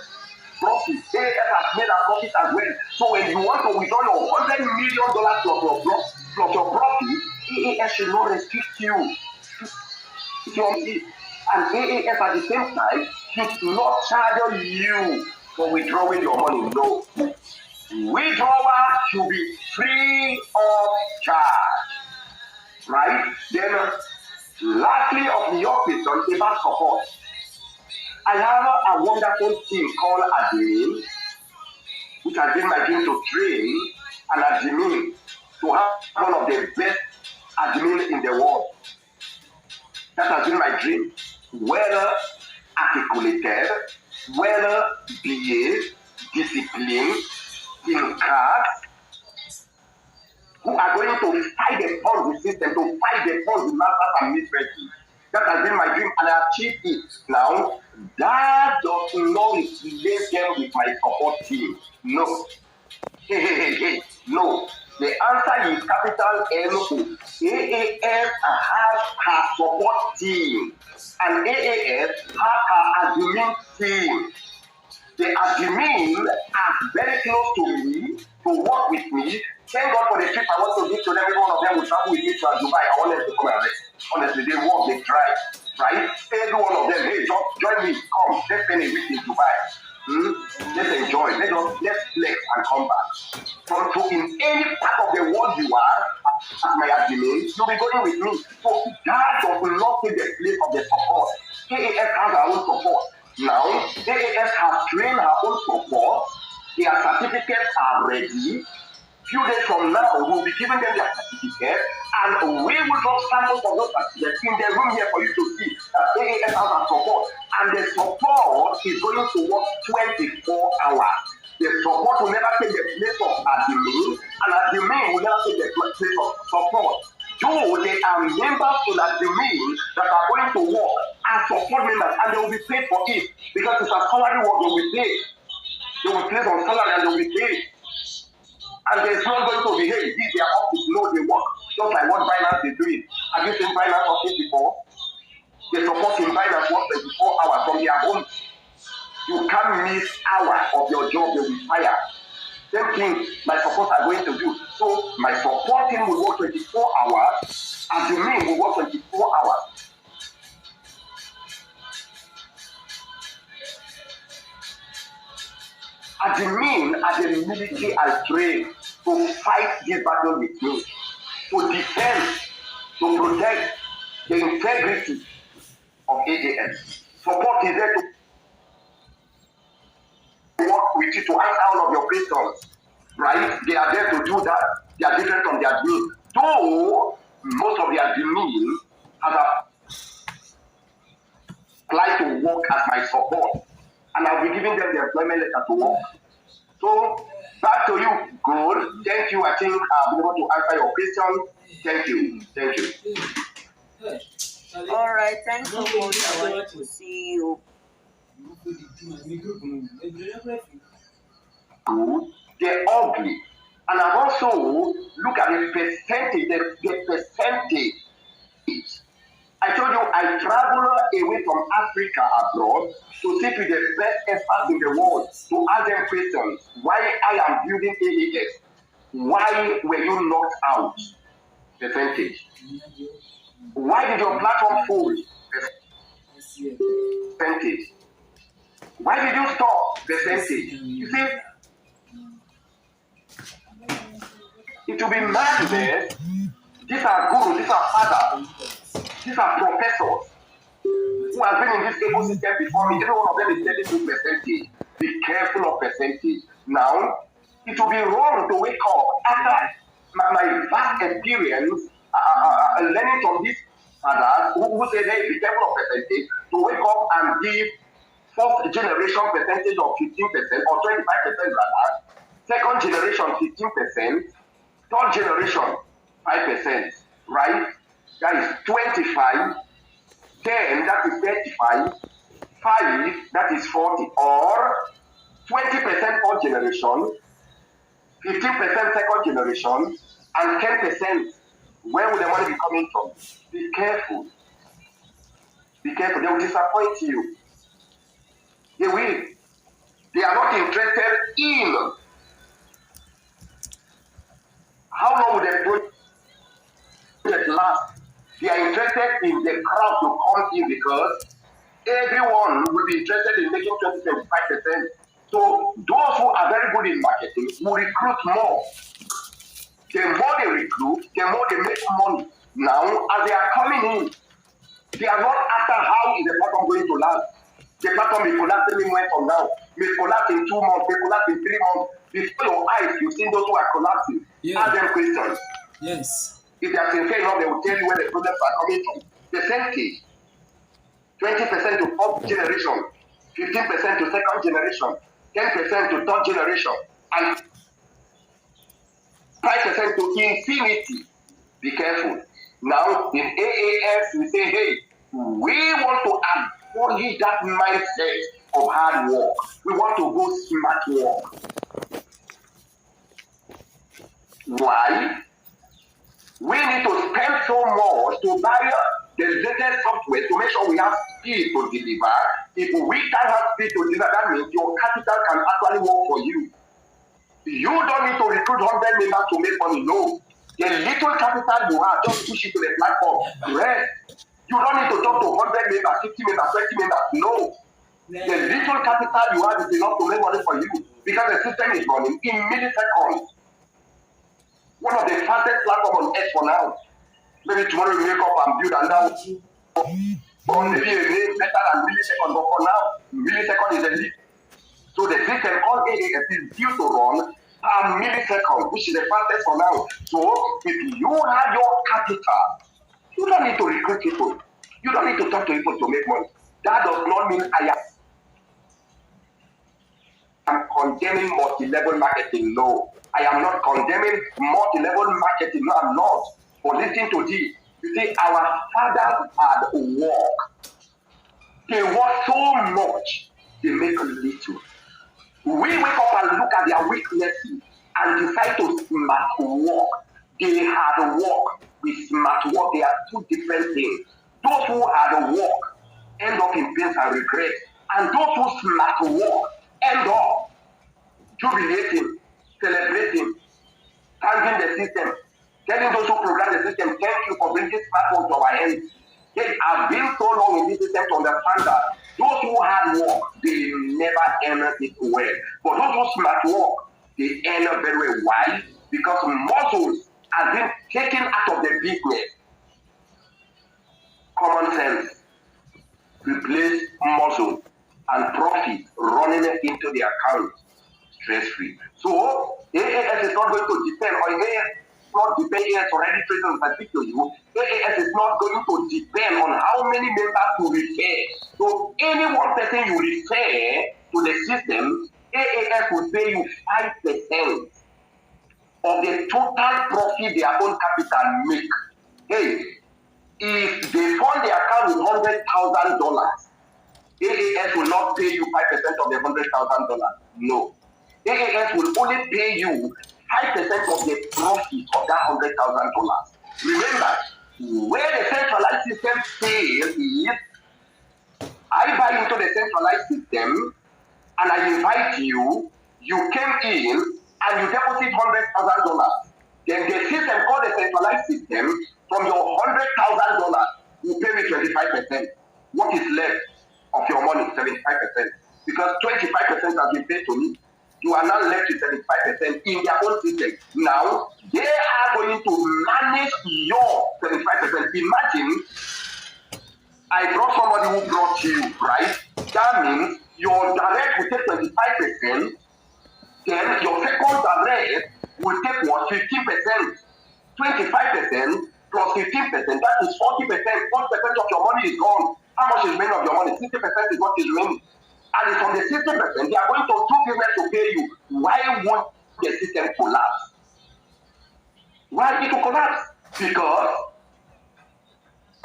profit. AAS has made a profit as well. So when you want to withdraw your $100 million plus your profit, AAS should not restrict you. And AAS at the same time should not charge you for withdrawing your money. No. Withdrawal should be free of charge. Right? Then, lastly, of your question about support. I have a wonderful team called admin, which has been my dream to train an admin to have one of the best admin in the world. That has been my dream. Well articulated, well behaved, disciplined, in cards, who are going to fight the Ponzi system, to fight the Ponzi masters and mistresses. That has been my dream, and I achieved it. Now, that does not replace them with my support team. No. No. The answer is capital N-O. AAS has her support team, and AAS has her admin team. The admin are very close to me, to work with me. Thank God for the trip I want to give to them. Every one of them will travel with me to Dubai. I want them to come and rest. Honestly, they work, they drive, right? Every one of them, hey, join me, come, let's spend a week in Dubai. Let's enjoy, let's flex and come back. So in any part of the world you are, as my admin, you'll be going with me. So that does not take the place of the support. AAS has her own support. Now, AAS has trained her own support. Their certificates are ready. Few days from now, we'll be giving them their certificate, and we will drop samples of those certificates in the room here for you to see that AAS has our support. And the support is going to work 24 hours. The support will never take the place of admin, and admin will never take the place of support. Though they are members in admin that are going to work as support members, and they will be paid for it, because it's a salary work. They will be paid. They will place on salary and they will be paid. And there's not going to be, hey, this is their office. No, they work. Just like what Binance is doing. Have you seen Binance office before? The support in Binance work 24 hours from their home. You can't miss hours of your job, you'll be fired. Same thing my support are going to do. So my support team will work 24 hours, and the main will work 24 hours. As the mean, as a military, I train to fight this battle with me, to defend, to protect the integrity of AAS. Support is there to work with you to answer all of your questions, right? They are there to do that. They are different from the admin. Though most of the admin have applied to work as my support, and I'll be giving them the employment letter to work. So, back to you, good. Thank you. I think I'll be able to answer your question. Thank you. Thank you. All right. Thanks so much. I want to see you. Good. They're ugly. And I've also looked at the percentage, the percentage. I told you I travel away from Africa abroad to sit with the best experts in the world to ask them questions. Why I am building AAS? Why were you knocked out? Percentage. Why did your platform fold? Percentage. Why did you stop? Percentage. You see, it will be madness. These are gurus, these are fathers, these are professors who have been in this ecosystem before me. Every one of them is telling you percentage. Be careful of percentage. Now, it will be wrong to wake up after my vast experience learning from these fathers who say, hey, be careful of percentage, to wake up and give fourth generation percentage of 15% or 25% rather, second generation 15%, third generation 5%, right? That is 25, 10, that is 35, 5, that is 40, or 20% fourth generation, 15% second generation, and 10%. Where will the money be coming from? Be careful. Be careful. They will disappoint you. They will. They are not interested in how long will the project last. They are interested in the crowd to come in because everyone will be interested in making 20-25%. So those who are very good in marketing will recruit more. The more they recruit, the more they make money. Now, as they are coming in, they are not after how is the platform going to last. The platform may collapse any moment from now, may collapse in 2 months, may collapse in 3 months. Before your eyes, you've seen those who are collapsing. Yeah. Ask them questions. Yes. If they are sincere enough, they will tell you where the problems are coming from. Percentage. 20% to fourth generation, 15% to second generation, 10% to third generation, and 5% to infinity. Be careful. Now, in AAS, we say, hey, we want to abolish that mindset of hard work. We want to go smart work. Why? We need to spend so much to buy the latest software to make sure we have speed to deliver. If we can't have speed to deliver, that means your capital can actually work for you. You don't need to recruit 100 members to make money. No. The little capital you have, just push it to the platform. Rest. You don't need to talk to 100 members, 50 members, 20 members. No. The little capital you have is enough to make money for you because the system is running in milliseconds. One of the fastest platforms on earth for now. Maybe tomorrow you wake up and build and now maybe a name better than millisecond, but for now, millisecond is a leap. So the system, all AAS is due to run per millisecond, which is the fastest for now. So if you have your capital, you don't need to recruit people. You don't need to talk to people to make money. That does not mean I am condemning multi-level marketing. No, I am not condemning multi-level marketing. No, I'm not. But listen to this. You see, our fathers had work. They work so much, they make little. We wake up and look at their weaknesses and decide to smart work. They hard work with smart work. They are two different things. Those who hard work end up in pain and regret. And those who smart work end up jubilating, celebrating, thanking the system, telling those who program the system, thank you for bringing smartphones to our hands. They have been so long in this system to understand that those who hard work, they never earn it well. But those who smart work, they earn very well. Why? Because muscles have been taken out of the business. Common sense replace muscle and profit running into the account stress-free. So AAS is not going to depend on AAS. Not depend AAS already trading specific to you. AAS is not going to depend on how many members you refer. So any one person you refer to the system, AAS will pay you 5% of the total profit their own capital make. Hey, if they fund the account with $100,000, AAS will not pay you 5% of the $100,000. No. AAS will only pay you 5% of the profit of that $100,000. Remember, where the centralized system fails is, I buy into the centralized system and I invite you, you came in and you deposit $100,000. Then the system called the centralized system, from your $100,000, will pay me 25%. What is left of your money? 75%. Because 25% has been paid to me. You are now left with 75% in their own system. Now, they are going to manage your 75%. Imagine I brought somebody who brought you, right? That means your direct will take 25%, then your second direct will take what? 15%. 25% plus 15%, that is 40%. 40% of your money is gone. How much is remaining of your money? 60% is what is remaining. And from the 60%, they are going to do business to pay you. Why won't the system collapse? Why it will collapse? Because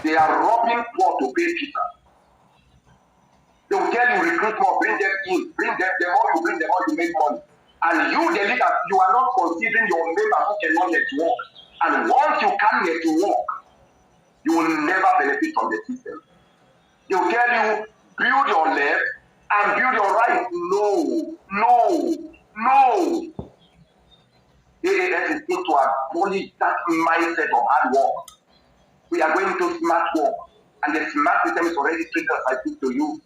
they are robbing poor to pay Peter. They will tell you recruit more, bring them in, bring them, the more you bring, the more you make money. And you, the leader, you are not considering your members who cannot network. And once you can network, you will never benefit from the system. They will tell you, build your left and build your right. No. AAS is going to abolish that mindset of hard work. We are going to smart work. And the smart system is already treated as I speak to you.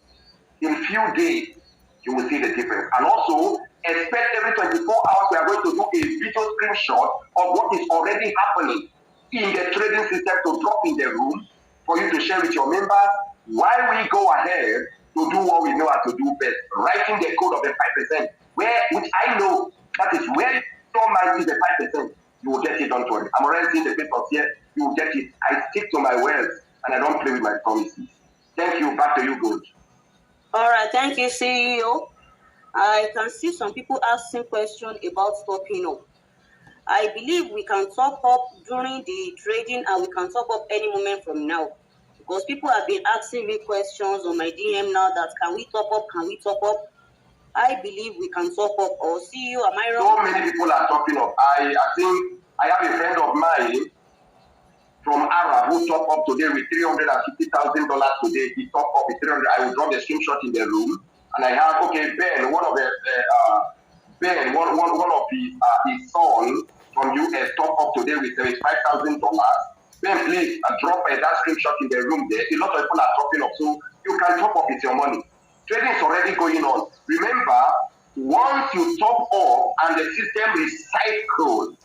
In few days, you will see the difference. And also, expect every 24 hours we are going to do a video screenshot of what is already happening in the trading system to drop in the room for you to share with your members while we go ahead to do what we know how to do best, writing the code of the 5%, which I know that is where your mind is the 5%. You will get it, don't worry. I'm already seeing the papers here. You will get it. I stick to my words and I don't play with my promises. Thank you. Back to you, Gold. All right, thank you, CEO. I can see some people asking questions about topping up. I believe we can top up during the trading and we can top up any moment from now. Because people have been asking me questions on my DM now that can we top up? I believe we can top up. Or CEO, am I wrong? So many people are topping up. I think I have a friend of mine from AmA who top up today with $350,000 today. He top up with 300. I will drop the screenshot in the room, and I have Ben, one of his son from US top up today with $75,000. Ben, please drop that screenshot in the room there. A lot of people are topping up, so you can top up with your money. Trading is already going on. Remember, once you top up and the system recycles,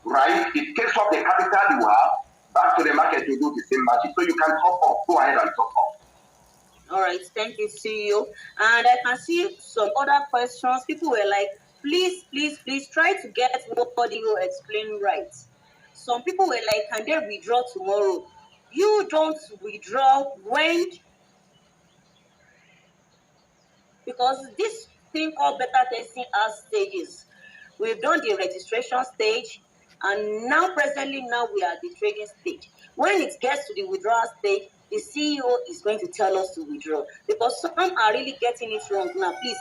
right, it takes off the capital you have back to the market to do the same magic. So you can top up. Go ahead and top up. All right, thank you, CEO. And I can see some other questions. People were like, please try to get what you explain right. Some people were like, can they withdraw tomorrow? You don't withdraw when, because this thing called beta testing has stages. We've done the registration stage, and presently we are at the trading stage. When it gets to the withdrawal stage, the CEO is going to tell us to withdraw, because some are really getting it wrong now. Please,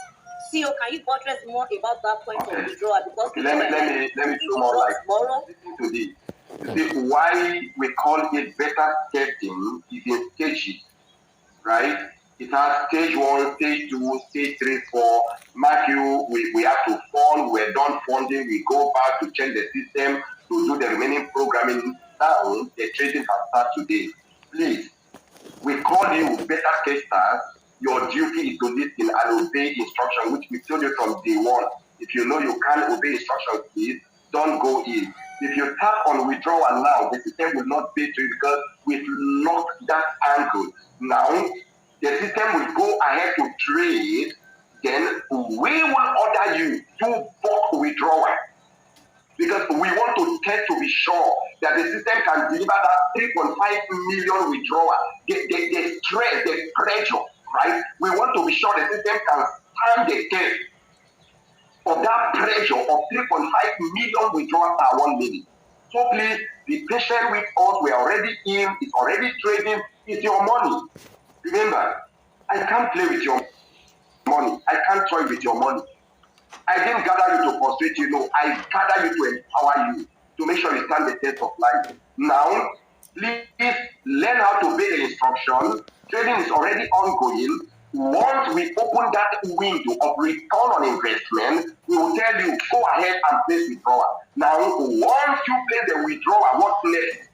CEO, can you buttress more about that point of withdrawal? Because let me throw more light. Listen to this. You see, why we call it beta testing is in stages, right? It has stage 1, stage 2, stage 3, 4. Mark you, we have to fund. We're done funding. We go back to change the system to do the remaining programming. Now, the trading can start today. Please, we call you beta testers. Your duty is to listen and obey instruction, which we told you from day one. If you know you can't obey instructions, please don't go in. If you tap on withdrawal now, the system will not pay to you because we've locked that angle. Now, the system will go ahead to trade, then we will order you to book withdrawal. Because we want to test to be sure that the system can deliver that 3.5 million withdrawal. The stress, the pressure, right? We want to be sure the system can stand the test of that pressure of 3.5 million withdrawal per 1 minute. So please be patient with us. We're already in, it's already trading, it's your money. Remember, I can't play with your money. I can't toy with your money. I didn't gather you to frustrate you. No, I gather you to empower you to make sure you stand the test of life. Now, please learn how to obey the instruction. Trading is already ongoing. Once we open that window of return on investment, we will tell you, go ahead and place withdrawal. Now, once you place the withdrawal, what next?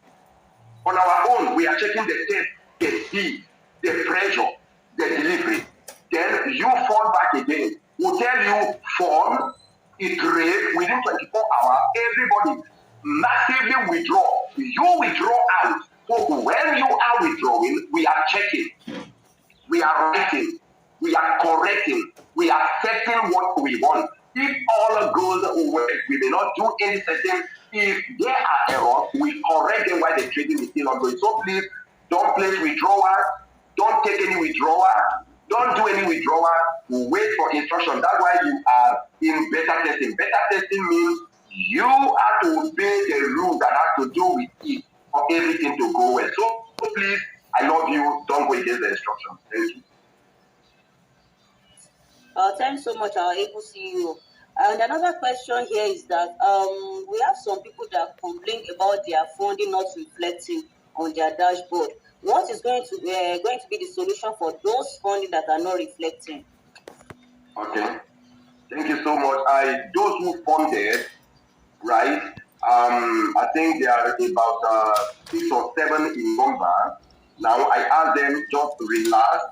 On our own, we are checking the test, the speed, the pressure, the delivery. Then you fall back again. We'll tell you, form, iterate, within 24 hours, everybody massively withdraw. You withdraw out. So when you are withdrawing, we are checking, we are writing, we are correcting, we are setting what we want. If all goes well, we may not do any setting. If there are errors, we correct them while the trading is still ongoing. So please don't place withdrawal, don't take any withdrawal, don't do any withdrawal. Wait for instruction. That's why you are in beta testing. Beta testing means you have to obey the rules that have to do with it for everything to go well. So please, I love you. Don't go against the instructions. Thank you. Thanks so much, our able CEO. And another question here is that we have some people that complain about their funding not reflecting on their dashboard. What is going to be the solution for those funding that are not reflecting? Okay. Thank you so much. Those who funded, right? I think they are about 6 or 7 in number. Now I ask them just to relax.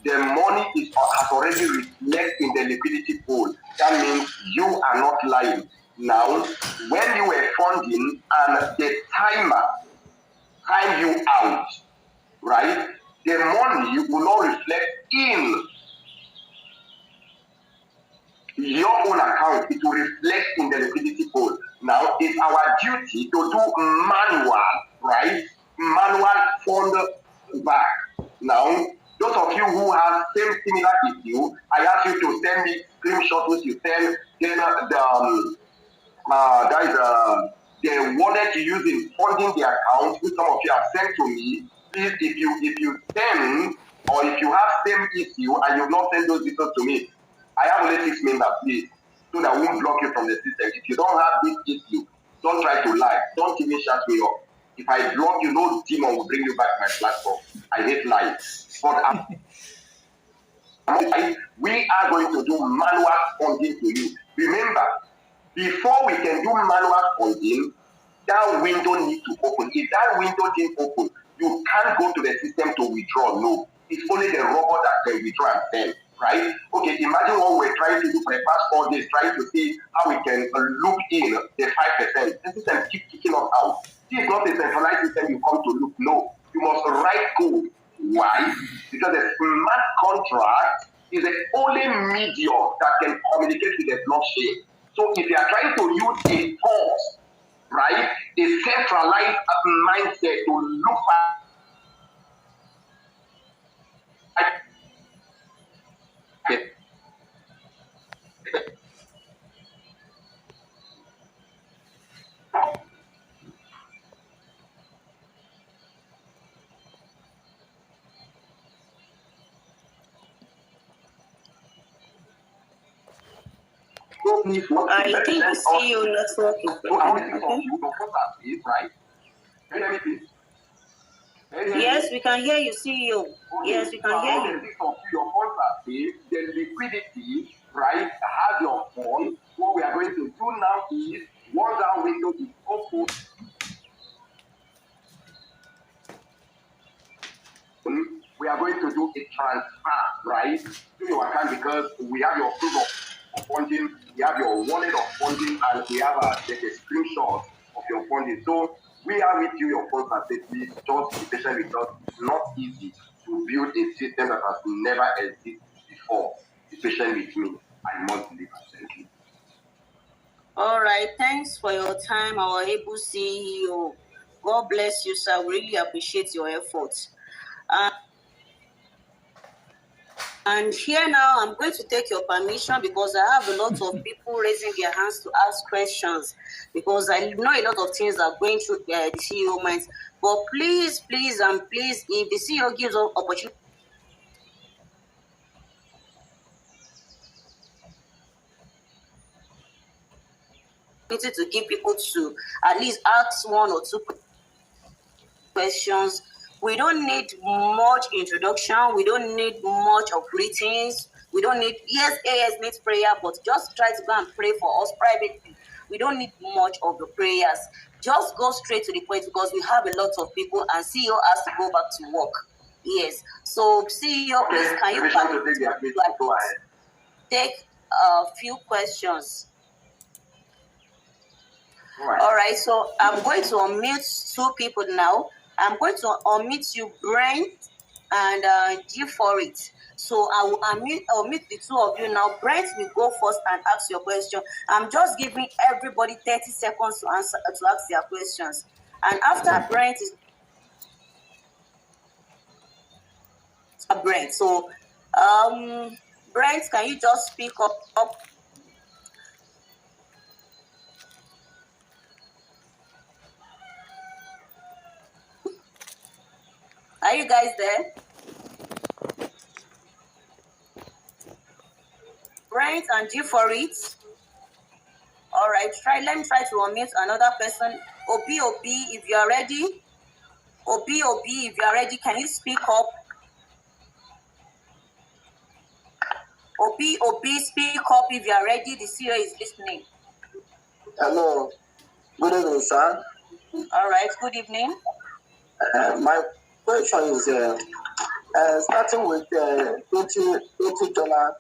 The money has already reflected in the liquidity pool. That means you are not lying. Now, when you were funding and the timer time you out, right? The money will not reflect in your own account, it will reflect in the liquidity pool. Now, it's our duty to do manual, right? Manual fund back. Now, those of you who have same similar issue, I ask you to send me screenshots which you send, then the wallet you use in funding the account, which some of you have sent to me. Please, if you send or if you have same issue and you not send those details to me, I have only 6 members, please, so that I won't block you from the system. If you don't have this issue, don't try to lie. Don't even shut me up. If I block you, no demon will bring you back to my platform. I hate lying. But we are going to do manual funding to you. Remember, before we can do manual funding, that window needs to open. If that window didn't open, you can't go to the system to withdraw. No, it's only the robot that can withdraw and send, right? Okay, imagine what we're trying to do for the past 4 days, trying to see how we can look in the 5%. The system keeps kicking us out. This is not a centralized system you come to look. No, you must write code. Why? Because the smart contract is the only medium that can communicate with the blockchain. So if you are trying to use a force, right, a centralized mindset to look at I think the CEO network is okay, right? Can you hear me, please? Yes, we can hear you, CEO. Okay. Yes, we can hear you. Your funds are saved, the liquidity, right, has your fund. What we are going to do now is, once that window is open, we are going to do a transfer, right, to your account because we have your proof of funding, we have your wallet of funding, and we have a screenshot of your funding. So we are with you, your funds are safe. Please just be patient with us. It's not easy to build a system that has never existed before. Be patient with me. I must deliver. Thank you. All right. Thanks for your time, our able CEO. God bless you, sir. We really appreciate your efforts. And here now, I'm going to take your permission because I have a lot of people raising their hands to ask questions because I know a lot of things are going through the CEO minds. But please, if the CEO gives us opportunity to give people to at least ask 1 or 2 questions, We don't need much introduction. We don't need much of greetings. We don't need, yes, AS needs prayer, but just try to go and pray for us privately. We don't need much of the prayers. Just go straight to the point because we have a lot of people and CEO has to go back to work. Yes. So CEO, please, can you take a few questions? All right, so I'm going to unmute two people now. I'm going to unmute you, Brent and G for it. So I will unmute the two of you now. Brent will go first and ask your question. I'm just giving everybody 30 seconds to ask their questions. And after Brent is Brent. So Brent, can you just speak up? Are you guys there? Brent and G for it. All right, let me try to unmute another person. OB, if you are ready. OB, if you are ready, can you speak up? OB, speak up if you are ready. The CEO is listening. Hello. Good evening, sir. All right, good evening. My question is starting with $80.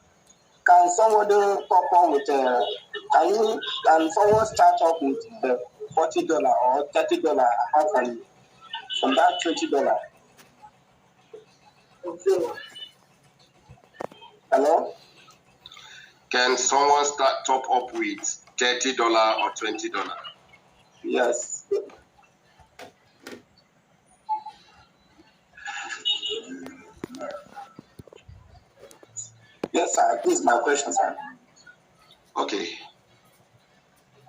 Can somebody top up with can someone start up with $40 or $30? How can you from that $20? Hello? Can someone start top up with $30 or $20? Yes. Yes, sir. This is my question, sir. Okay.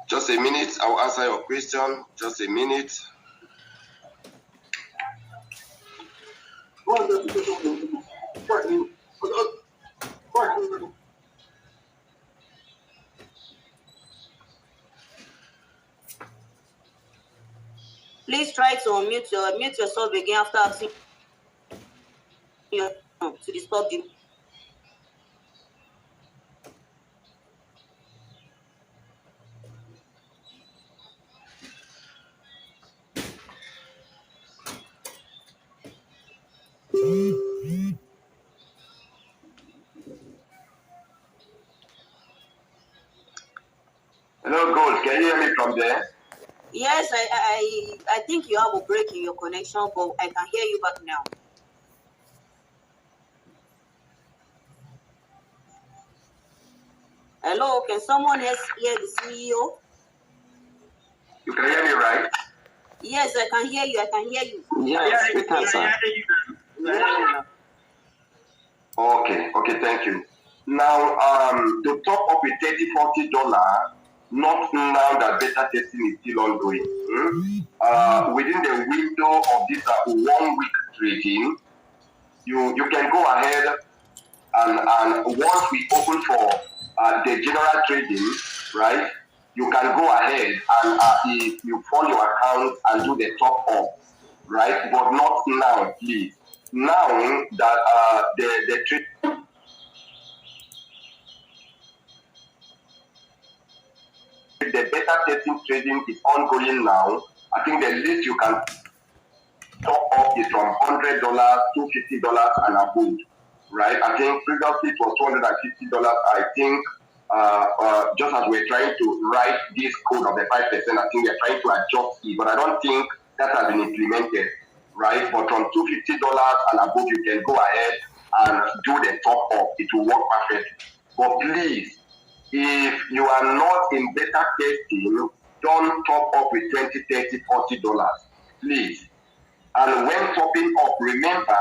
Just a minute. I will answer your question. Just a minute. Please try to mute yourself again after asking to disturb you. Hello, Gold. Can you hear me from there? Yes, I think you have a break in your connection, but I can hear you back now. Hello, can someone else hear the CEO? You can hear me, right? Yes, I can hear you. Yes, we can, sir. Okay, thank you. Now, to top up with $30-$40, not now that beta testing is still ongoing. Within the window of this 1 week trading, you can go ahead and once we open for the general trading, right? You can go ahead and if you follow your account and do the top up, right? But not now, please. Now that the trade. The beta testing trading is ongoing now. I think the least you can top up is from $100 to $50 and above, right? I think previously it was $250. I think just as we're trying to write this code of the 5%, I think we're trying to adjust it, but I don't think that has been implemented, right? But from $250 and above, you can go ahead and do the top up. It will work perfectly. But please, if you are not in beta testing, don't top up with $20, $30, $40. Please. And when topping up, remember,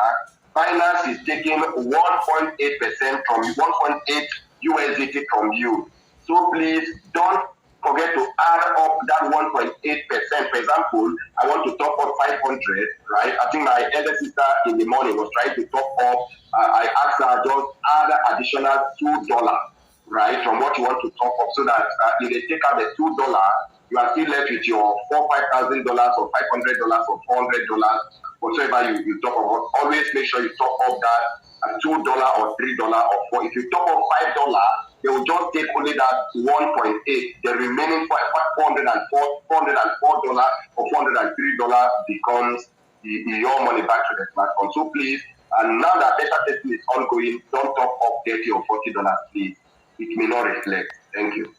Binance is taking 1.8% from 1.8 USDT from you. So please don't forget to add up that 1.8%. For example, I want to top up 500, right? I think my elder sister in the morning was trying to top up. I asked her just add additional $2, right, from what you want to top up, so that if they take out the $2, you are still left with your $4,000, $5,000 or $500 or $400. whatsoever you top up, always make sure you top up that at $2 or $3 or $4. If you top up $5, they will just take only that 1.8. The remaining $404 or $403 becomes your money back to the smartphone. So please, and now that beta testing is ongoing, don't top up $30 or $40, please. It may not reflect. Thank you.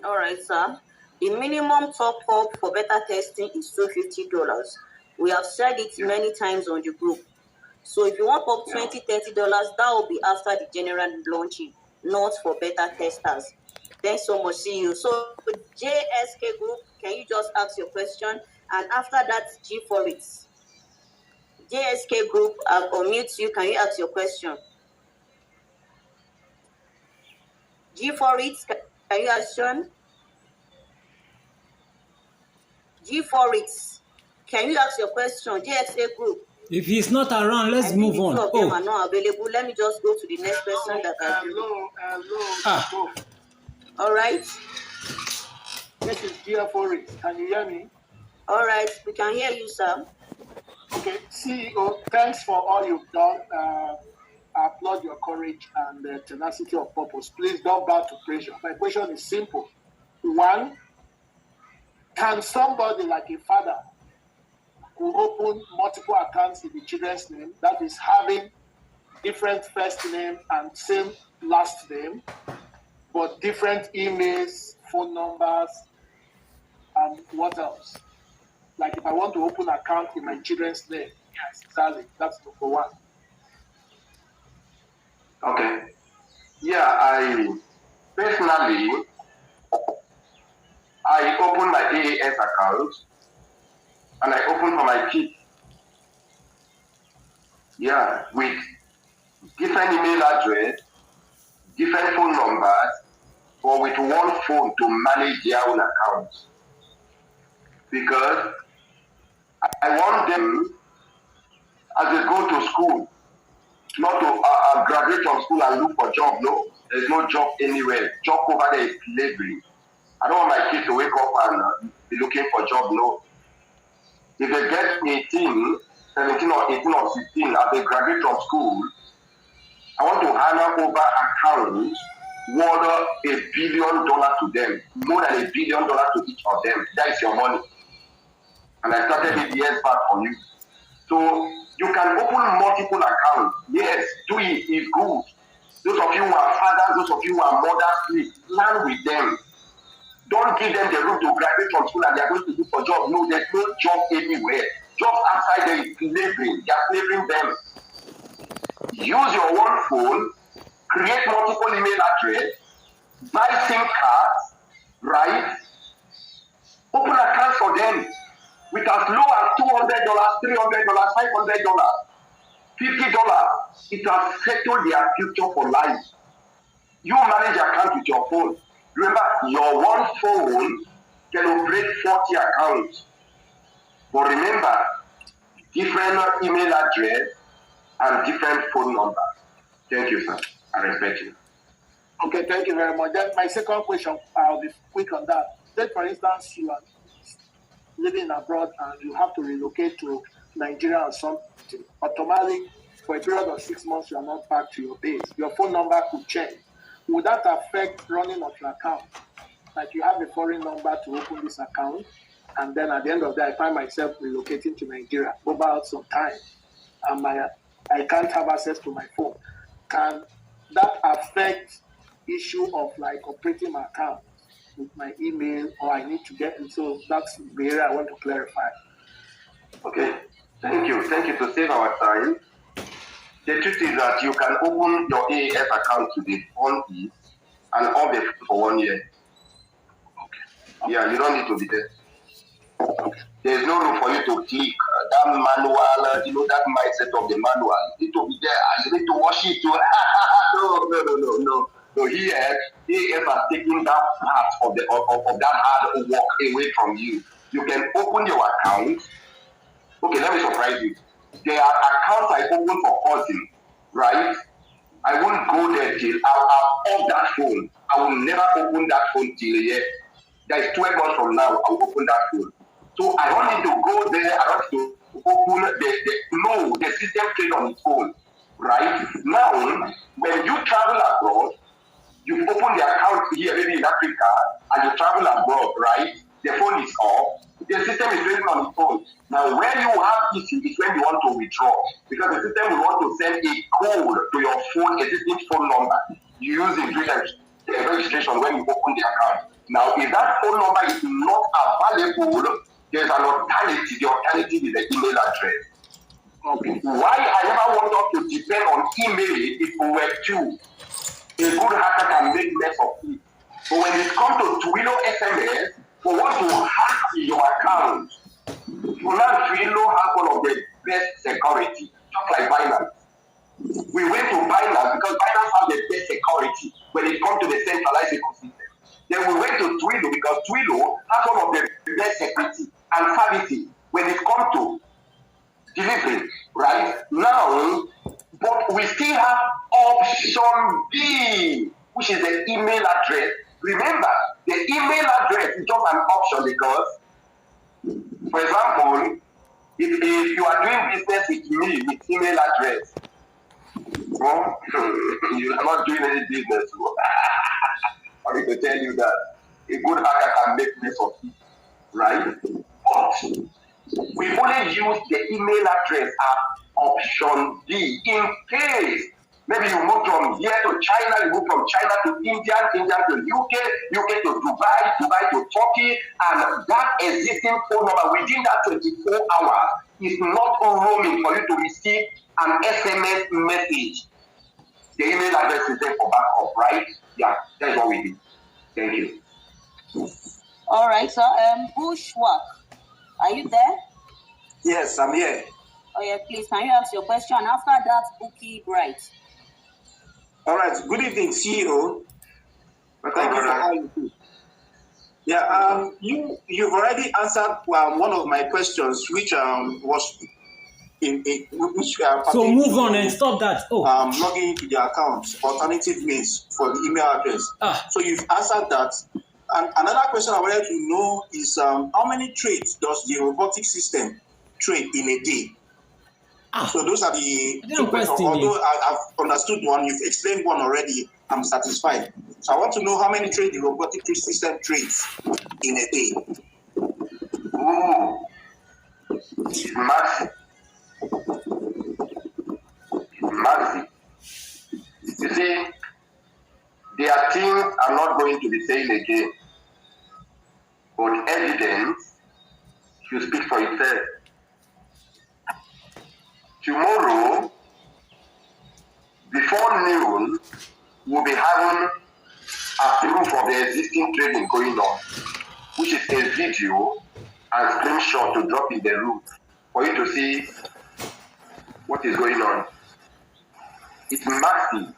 All right, sir. The minimum top up for beta testing is $250. We have said it many times on the group. So if you want up $20, $30, that will be after the general launching, not for beta testers. Thanks so much. See you. So JSK Group, can you just ask your question? And after that, G4 it. JSK Group, I'll unmute you. Can you ask your question? G4 it, can you ask John? G4 it, can you ask your question? JSK Group. If he's not around, let's move on. Two of them are not available. Let me just go to the next person that has Hello. All right. This is G4. Can you hear me? All right, we can hear you, sir. Okay, CEO, thanks for all you've done. I applaud your courage and tenacity of purpose. Please don't bow to pressure. My question is simple. One, can somebody like a father who open multiple accounts in the children's name, that is having different first name and same last name, but different emails, phone numbers, and what else? Like if I want to open an account in my children's name, yes, exactly. That's number one. Okay. Yeah, I personally, I opened my AAS account and I opened for my kids. Yeah, with different email address, different phone numbers, but with one phone to manage their own accounts. Because I want them, as they go to school, not to graduate from school and look for a job. No, there's no job anywhere. Job over there is slavery. I don't want my kids to wake up and be looking for a job. No. If they get 18, 17 or 18 or 16 as they graduate from school, I want to hand over accounts worth $1 billion to them, more than $1 billion to each of them. That is your money. And I started it years back for you. So you can open multiple accounts. Yes, do it. It's good. Those of you who are fathers, those of you who are mothers, please plan with them. Don't give them the room to graduate from school and they are going to look for jobs. No, there's no job anywhere. Jobs outside there is slavering. They are slavering them. Use your one phone, create multiple email address, buy SIM cards, right? Open accounts for them with as low as $200, $300, $500, $50. It will settle their future for life. You manage your account with your phone. Remember, your one phone can operate 40 accounts. But remember, different email address and different phone numbers. Thank you, sir. I respect you. Okay, thank you very much. Then my second question, I'll be quick on that. Say, for instance, you are living abroad and you have to relocate to Nigeria or something. Automatically, for a period of 6 months, you are not back to your base. Your phone number could change. Would that affect running of your account? Like you have a foreign number to open this account, and then at the end of the day, I find myself relocating to Nigeria over out some time, and I can't have access to my phone. Can that affect issue of like operating my account with my email, or I need to get it? So that's the area I want to clarify. Okay, thank you. Thank you to save our time. The truth is that you can open your AAS account today on it and off it for 1 year. Okay. Yeah, you don't need to be there. Okay. There's no room for you to click that manual, that mindset of the manual. You need to be there. You need to watch it. No. So here, AAS has taken that part of that hard work away from you. You can open your account. Okay, let me surprise you. There are accounts I open for cousin, right? I won't go there till I'll off that phone. I will never open that phone till a year. That is 12 months from now, I'll open that phone. So I don't need to go there. I don't need to open the system train on its own, right? Now, when you travel abroad, you open the account here, maybe in Africa, and you travel abroad, right? The phone is off. The system is training on its own. Now, when you have issue is when you want to withdraw, because the system will want to send a code to your phone, existing phone number. You use it during the registration when you open the account. Now, if that phone number is not available, there's an alternative. The alternative is the email address. Okay. Why I never want us to depend on email if we were two. A good hacker can make mess of it. But when it comes to Twilio SMS, for what to hack your account, Twilio has one of the best security, just like Binance. We went to Binance because Binance has the best security when it comes to the centralized ecosystem. Then we went to Twilio because Twilio has one of the best security and services when it comes to delivery, right? Now, but we still have option B, which is the email address. Remember, the email address is just an option because, for example, if you are doing business with me with email address, well, you are not doing any business. I'm going to tell you that a good hacker can make mess of it, right? But we only use the email address as option D in case maybe you move from here to China, you move from China to India to UK, UK to Dubai, Dubai to Turkey, and that existing phone number within that 24 hours is not roaming for you to receive an SMS message. The email address is there for backup, right? Yeah, that's what we do. Thank you. All right, so Bushwalk, are you there? Yes, I'm here. Oh yeah, please, can you ask your question? After that, Bookie Bright. All right. Good evening, CEO. Thank you for calling. Yeah. You've already answered one of my questions, which was which. So move on and stop that. Logging into the account, alternative means for the email address. So you've answered that. And another question I wanted to know is how many trades does the robotic system trade in a day? So those are the two questions. Although I've understood one, you've explained one already, I'm satisfied. So I want to know how many trades the robotic system trades in a day. Massive. You see, their teams are not going to be saying again, but evidence should speak for itself. Tomorrow, before noon, we'll be having a proof of the existing trading going on, which is a video and screenshot to drop in the room for you to see what is going on. It's massive,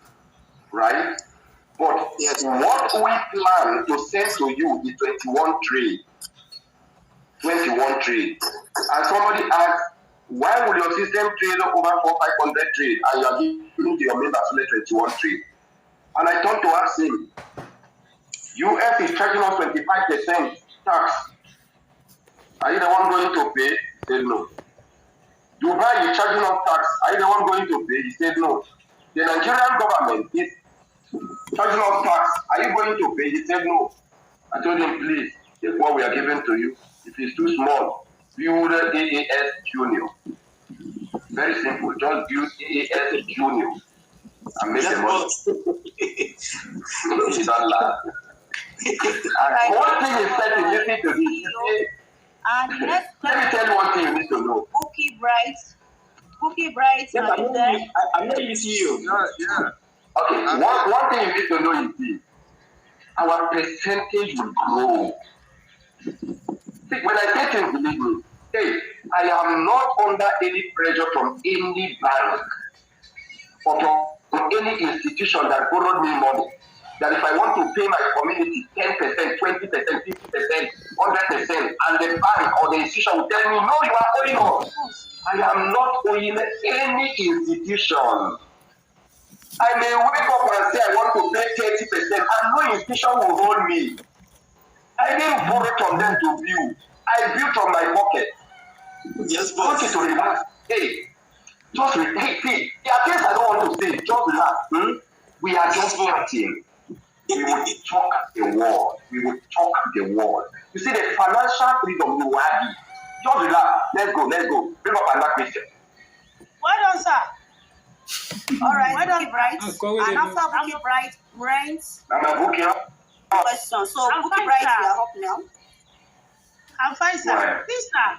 right? But yes, what we plan to send to you is 21 trades. 21 trades. And somebody asked, why would your system trade over 400-500 trades and you are giving to your members only 21 trades? And I turned to ask him, US is charging us 25% tax. Are you the one going to pay? He said no. Dubai is charging us tax. Are you the one going to pay? He said no. The Nigerian government is charging us tax. Are you going to pay? He said no. I told him, please, take what we are giving to you. If it's too small, build AAS Junior. Very simple. Just build AAS Junior and make the money. It's not laugh. One thing is that you listen to this. And next let me tell you one thing you need to know. Bookie Bright. Yes, I'm not using you. Yeah. Okay, one thing you need to know is this. Our percentage will grow. See, when I say things, believe me, hey, I am not under any pressure from any bank or from any institution that borrowed me money. That if I want to pay my community 10%, 20%, 50%, 100%, and the bank or the institution will tell me, no, you are owing us. I am not owing any institution. I may wake up and say I want to pay 30%, and no institution will hold me. I didn't borrow from them to build. I built from my pocket. Yes, I want you boss. to relax. Hey, just hey, see, there are things I don't want to say. Just relax. We are just chatting. We will talk the word. We will talk the word. You see, the financial freedom you have. Just relax. Let's go. Bring up another question. Well done, sir. All right, Well done. Bookie Bright. And after Bookie Bright, Brent. I'm a book here. Question. So, I'm Bookie fine, Bright, sir. you are up now. I'm fine, sir. Right. Please, sir,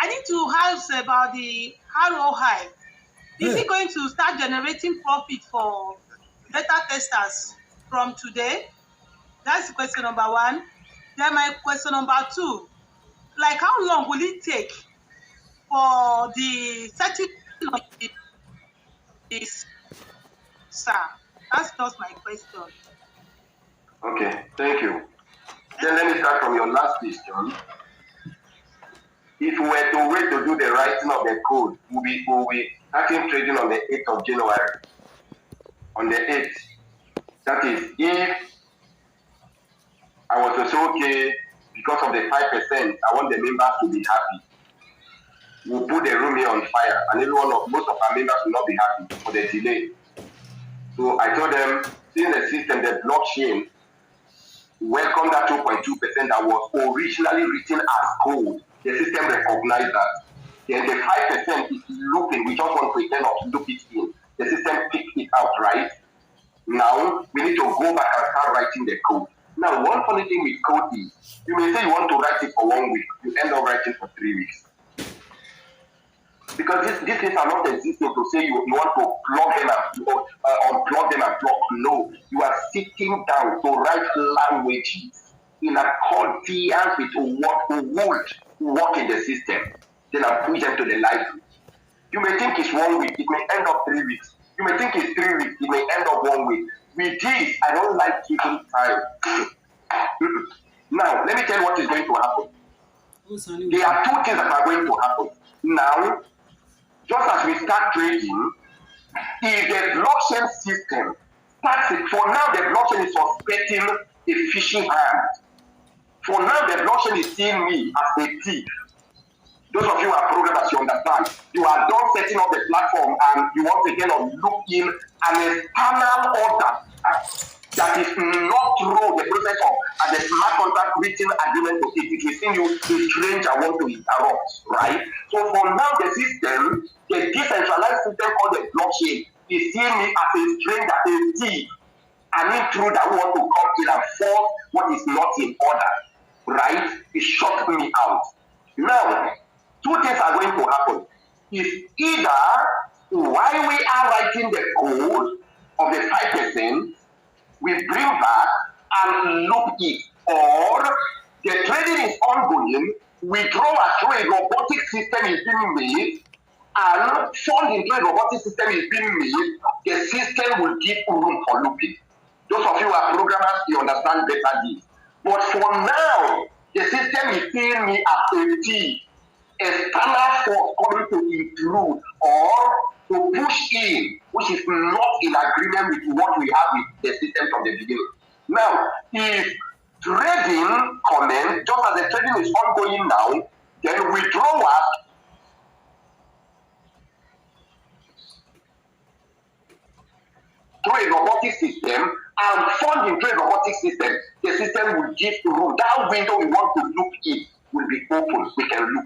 I need to ask about the ROI. Is it going to start generating profit for beta testers from today? That's question number one. Then my question number two, like how long will it take for the setting of this, sir? That's just my question. Okay, thank you. Then let me start from your last question. If we were to wait to do the writing of the code, we'll be starting trading on the 8th of January. On the 8th. That is, if I was to say, okay, because of the 5%, I want the members to be happy. We'll put the room here on fire, and most of our members will not be happy for the delay. So I told them, seeing the system, the blockchain, welcome that 2.2% that was originally written as code. The system recognized that. Then the 5% is looping. We just want to pretend to loop it in. The system picks it out, right? Now, we need to go back and start writing the code. Now, one funny thing with code is, you may say you want to write it for 1 week. You end up writing for 3 weeks. Because these things are not existing to say you want to plug them and unplug them and plug. No, you are sitting down to write languages in accordance with what would work in the system. Then I push them to the library. You may think it's 1 week, it may end up 3 weeks. You may think it's 3 weeks, it may end up 1 week. With this, I don't like giving time. Now, let me tell you what is going to happen. There are two things that are going to happen. Now, just as we start trading, if the blockchain system starts it, for now the blockchain is suspecting a phishing hand. For now, the blockchain is seeing me as a thief. Those of you who are programmers, you understand. You are done setting up the platform and you want to look in an external order that is not through the process of the smart contract written agreement to it. It will seem you a stranger want to interrupt, right? So for now, the system, the decentralized system called the blockchain, is seeing me as a stranger, a thief, an intruder who want to come in and force what is not in order, right? It shut me out. Now, two things are going to happen. Is either while we are writing the code of the 5%, we bring back and loop it, or the trading is ongoing, withdrawal through a robotic system is being made, and fund into a robotic system is being made, the system will give room for looping. Those of you who are programmers, you understand better this. But for now, the system is seeing me as a thief, external force coming to intrude or to push in, which is not in agreement with what we have with the system from the beginning. Now, if trading commence, just as the trading is ongoing now, then withdrawals through a robotic system and fund into a robotic system, the system will give room. That window we want to look in will be open. We can look.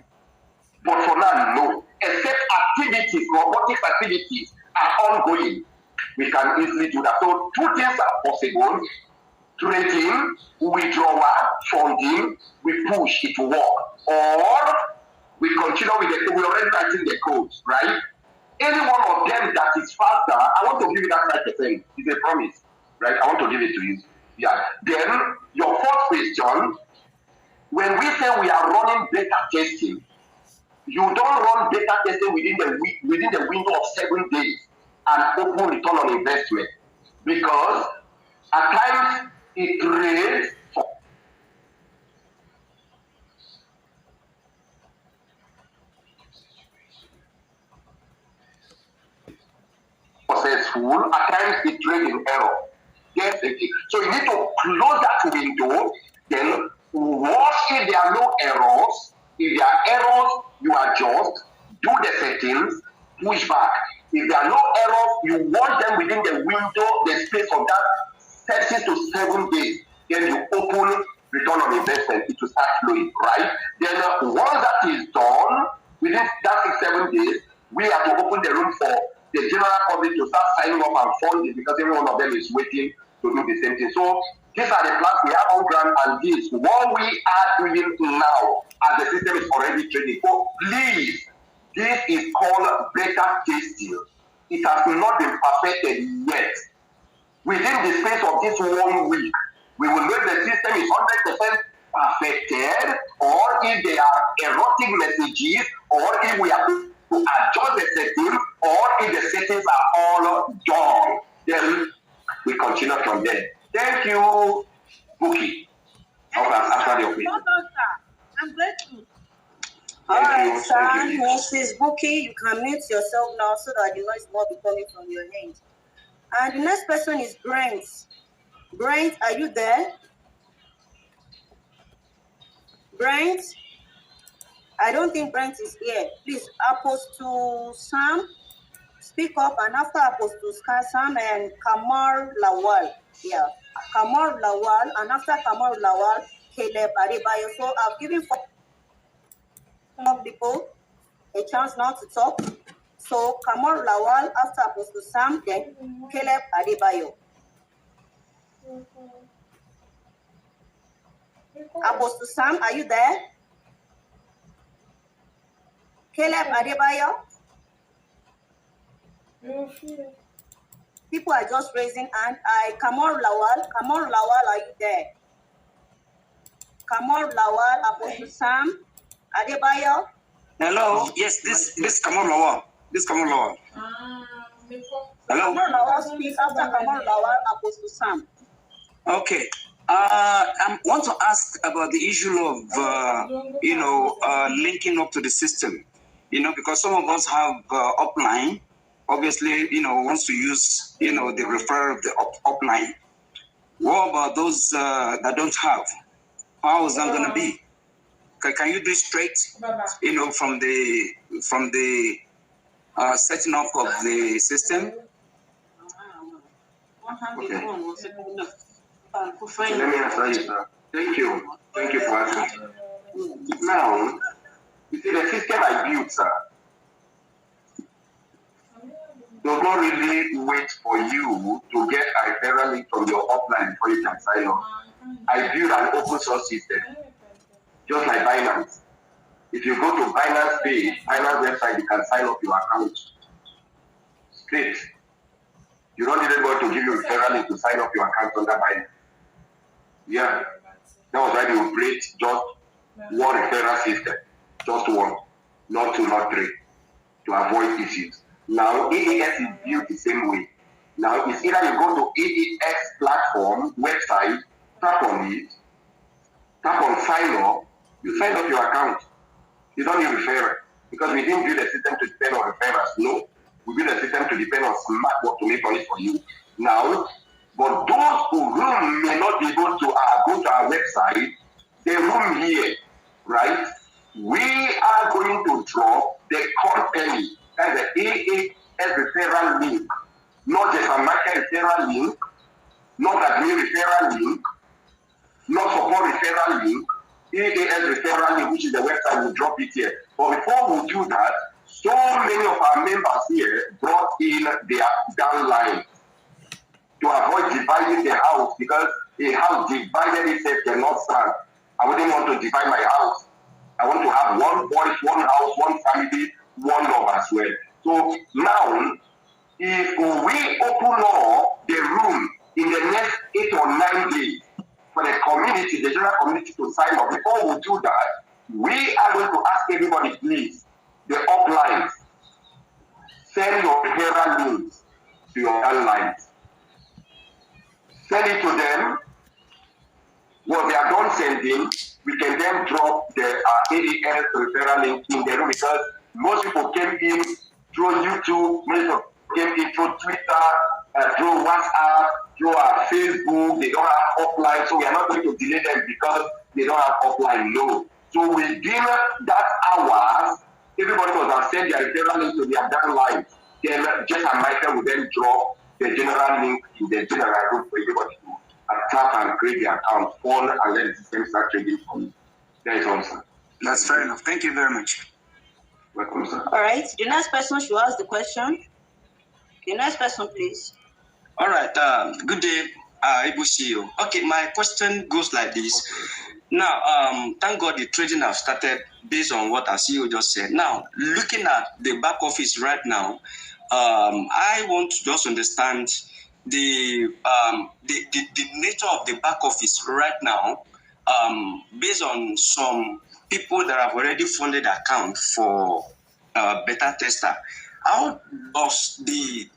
But for now, no. Except activities, robotic activities are ongoing. We can easily do that. So two things are possible. Trading, withdrawal, funding, we push it to work. Or we continue with the code. We're already writing the codes, right? Any one of them that is faster, I want to give you that 5%. It's a promise, right? I want to give it to you. Yeah. Then your fourth question, when we say we are running beta testing, you don't run beta testing within the window of 7 days and open return on investment, because at times it trades successful, at times it trades in error. Yes, so you need to close that window, then watch if there are no errors. If there are errors, you adjust, do the settings, push back. If there are no errors, you want them within the window, the space of that 6 to 7 days. Then you open return on investment, it will start flowing, right? Then once that is done, within that 6-7 days, we have to open the room for the general public to start signing up and funding because every one of them is waiting to do the same thing. So these are the plans we have on ground, and this what we are doing now as the system is already training. So please, this is called beta testing. It has not been perfected yet. Within the space of this 1 week, we will know if the system is 100% perfected, or if there are erotic messages, or if we have to adjust the settings, or if the settings are all done. Then we continue from there. Thank you, Bookie. After the question. I'm grateful. All right, sir. Mrs. Bookie, you can mute yourself now so that the noise will not be coming from your end. And the next person is Brent. Brent, are you there? Brent? I don't think Brent is here. Please, Apostle Sam, speak up, and after Apostle Sam and Kamar Lawal. Yeah, Kamar Lawal, and after Kamar Lawal, Caleb Adebayo. So I've given 4 people a chance now to talk. So Kamar Lawal, after Apostle Sam, then Caleb Adebayo. Apostle Sam, are you there? Caleb Adebayo? People are just raising hand. Kamar Lawal, are you there? Kamar Lawal, Apostle Sam, Adebayo? Hello, yes, this Kamar Lawal. Hello? Kamar Lawal speaks after Kamar Lawal, Apostle Sam. Okay. I want to ask about the issue of, linking up to the system, because some of us have upline, obviously, wants to use, the referral of the upline. What about those that don't have? How is that going to be? Can you do it straight, from the setting up of the system? Okay. Let me answer you, sir. Thank you for asking. Now, you see, the system I built, sir, does not really wait for you to get a referral link from your upline before you can sign up. I built an open source system, just like Binance. If you go to Binance page, Binance website, you can sign up your account straight. You don't need anybody to give you a referral link to sign up your account under Binance. Yeah, that was why they would create just one referral system, just one, not two, not three, to avoid issues. Now, AAS is built the same way. Now, it's either you go to AAS platform, website, tap on it, tap on sign up, you sign up your account. You don't need referral, because we didn't build a system to depend on referrals. No, we built a system to depend on smart work to make money for you. Now, but those who may not be able to go to our website, the room here, right? We are going to drop the company, that's the AAS referral link, not Jesam Michael referral link, not admin referral link, not support referral link, AAS referral link, which is the website, we'll drop it here. But before we do that, so many of our members here brought in their downline to avoid dividing the house, because a house divided itself cannot stand. I wouldn't want to divide my house. I want to have one voice, one house, one family, one love as well. So now, if we open up the room in the next 8 or 9 days for the community, the general community to sign up, before we do that, we are going to ask everybody, please, the uplines, send your referral links to your downlines. Send it to them. What they are done sending, we can then drop the AAS referral link in the room, because most people came in through YouTube, most people came in through Twitter, through WhatsApp, through Facebook. They don't have offline, so we are not going to delay them because they don't have offline. No. So within that hours, everybody must have sent their referral link to their down line. Then Jesam Michael will then drop the general link in the general room for everybody to tap and create the account, phone, and let the system start trading for you. That is all, sir. That's fair enough. Thank you very much. Welcome, sir. All right. The next person should ask the question. The next person, please. All right. Good day, Ibu CEO. Okay, my question goes like this. Now, thank God the trading have started based on what our CEO just said. Now, looking at the back office right now, I want to just understand the nature of the back office right now, based on some people that have already funded account for beta tester. How does the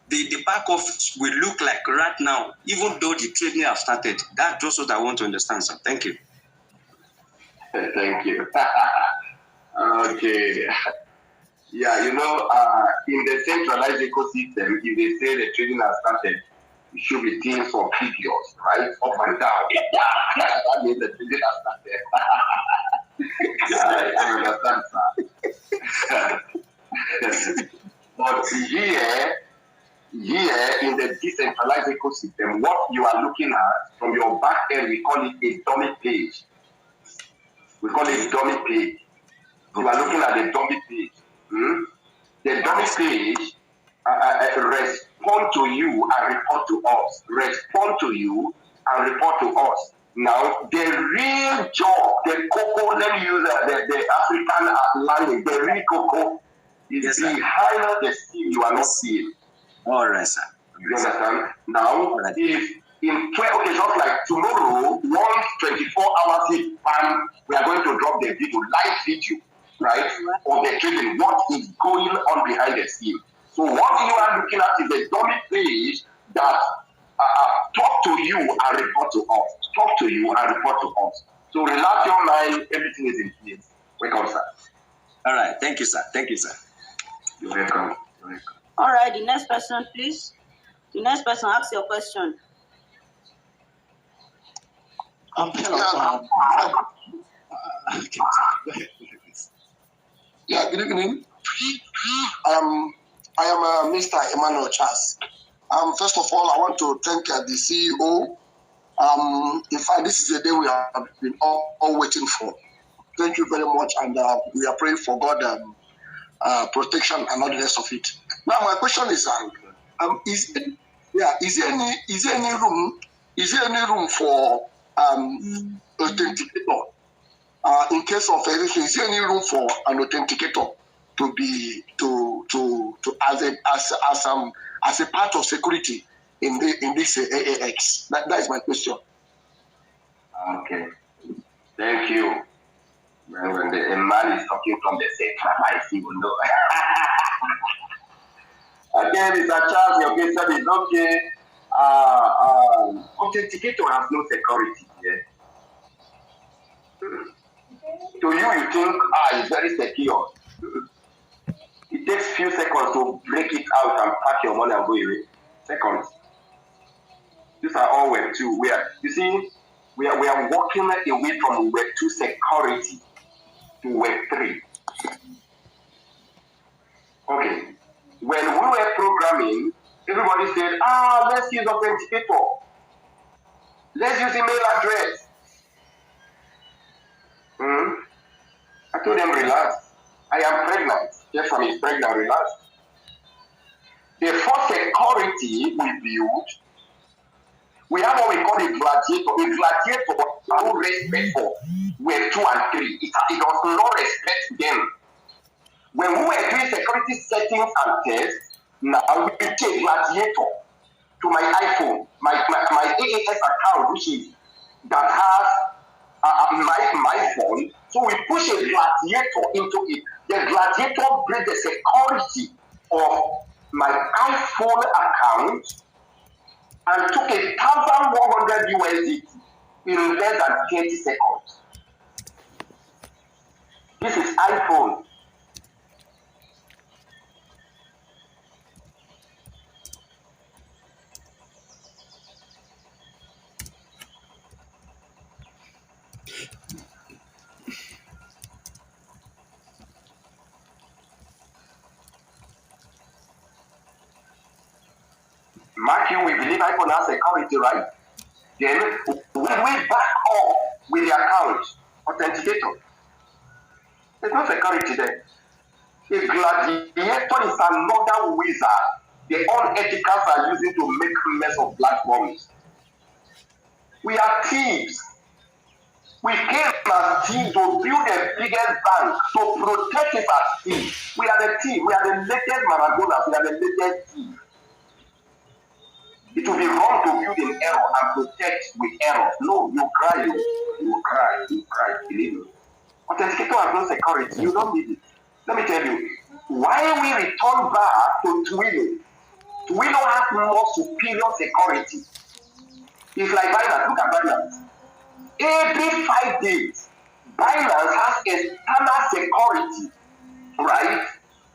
back office will look like right now, even though the trading have started? That's just what I want to understand, sir. Thank you. Thank you. Okay. Yeah, in the centralized ecosystem, if they say the trading has started, it should be teams of figures, right? Up and down. That means the trading has started. I understand, sir. But here in the decentralized ecosystem, what you are looking at from your back end, we call it a dummy page. We call it dummy page. You are looking at the dummy page. The dummy page respond to you and report to us. Respond to you and report to us. Now, the real job, the cocoa, let me use the African language, the real cocoa is behind the scene you are not seeing. All right, sir. You understand? Now, if in 12 occasions like tomorrow, once 24 hours in, we are going to drop the video, live video, right, of the trading, what is going on behind the scene. So what you are looking at is a dummy page that talk to you and report to us. Talk to you and report to us. So relax your mind, everything is in place. Welcome, sir. All right. Thank you, sir. Thank you, sir. You're welcome. You're welcome. All right, the next person, please. The next person, ask your question. Hello. Yeah, good evening. I am Mr. Emmanuel Charles. First of all, I want to thank the CEO. In fact, this is the day we have been all waiting for. Thank you very much, and we are praying for God protection and all the rest of it. Now, my question is, is there any room for authenticator? In case of anything, is there any room for an authenticator to be as a part of security in this AAX? That is my question. Okay, thank you. When the man is talking from the centralized, you will know. Again, it's a chance. Your question is okay. Authenticator has no security here. To you, you think it's very secure. It takes few seconds to break it out and pack your money and go away. Seconds. These are all Web 2. We are walking away from Web 2 security to Web 3. Okay. When we were programming, everybody said, let's use authenticator. Let's use email address. I told them, relax. I am pregnant. Jesam is pregnant, relax. The first security we built, we have what we call a gladiator. A gladiator no respect for Web 2 and 3. It does not respect them. When we were doing security settings and tests, now we take gladiator to my iPhone, my AAS account, which is that has my phone. So we push a gladiator into it. The gladiator breaks the security of my iPhone account and took 1,100 USD in less than 30 seconds. This is iPhone. this iPhone has security, right? Then when we back up with the account authenticator, there's no security there. A gladiator is another wizard the unethicals are using to make mess of platforms. We are thieves. We came as thieves to build the biggest bank to protect it as thieves. We are the thieves. We are the latest Maradonas. We are the latest thieves. It will be wrong to build in error and protect with error. No, you cry, you cry, believe me. Authenticator has no security. You don't need it. Let me tell you, why we return back to Twilio. Twilio has more superior security. It's like Binance. Look at Binance. Every 5 days, Binance has external security, right?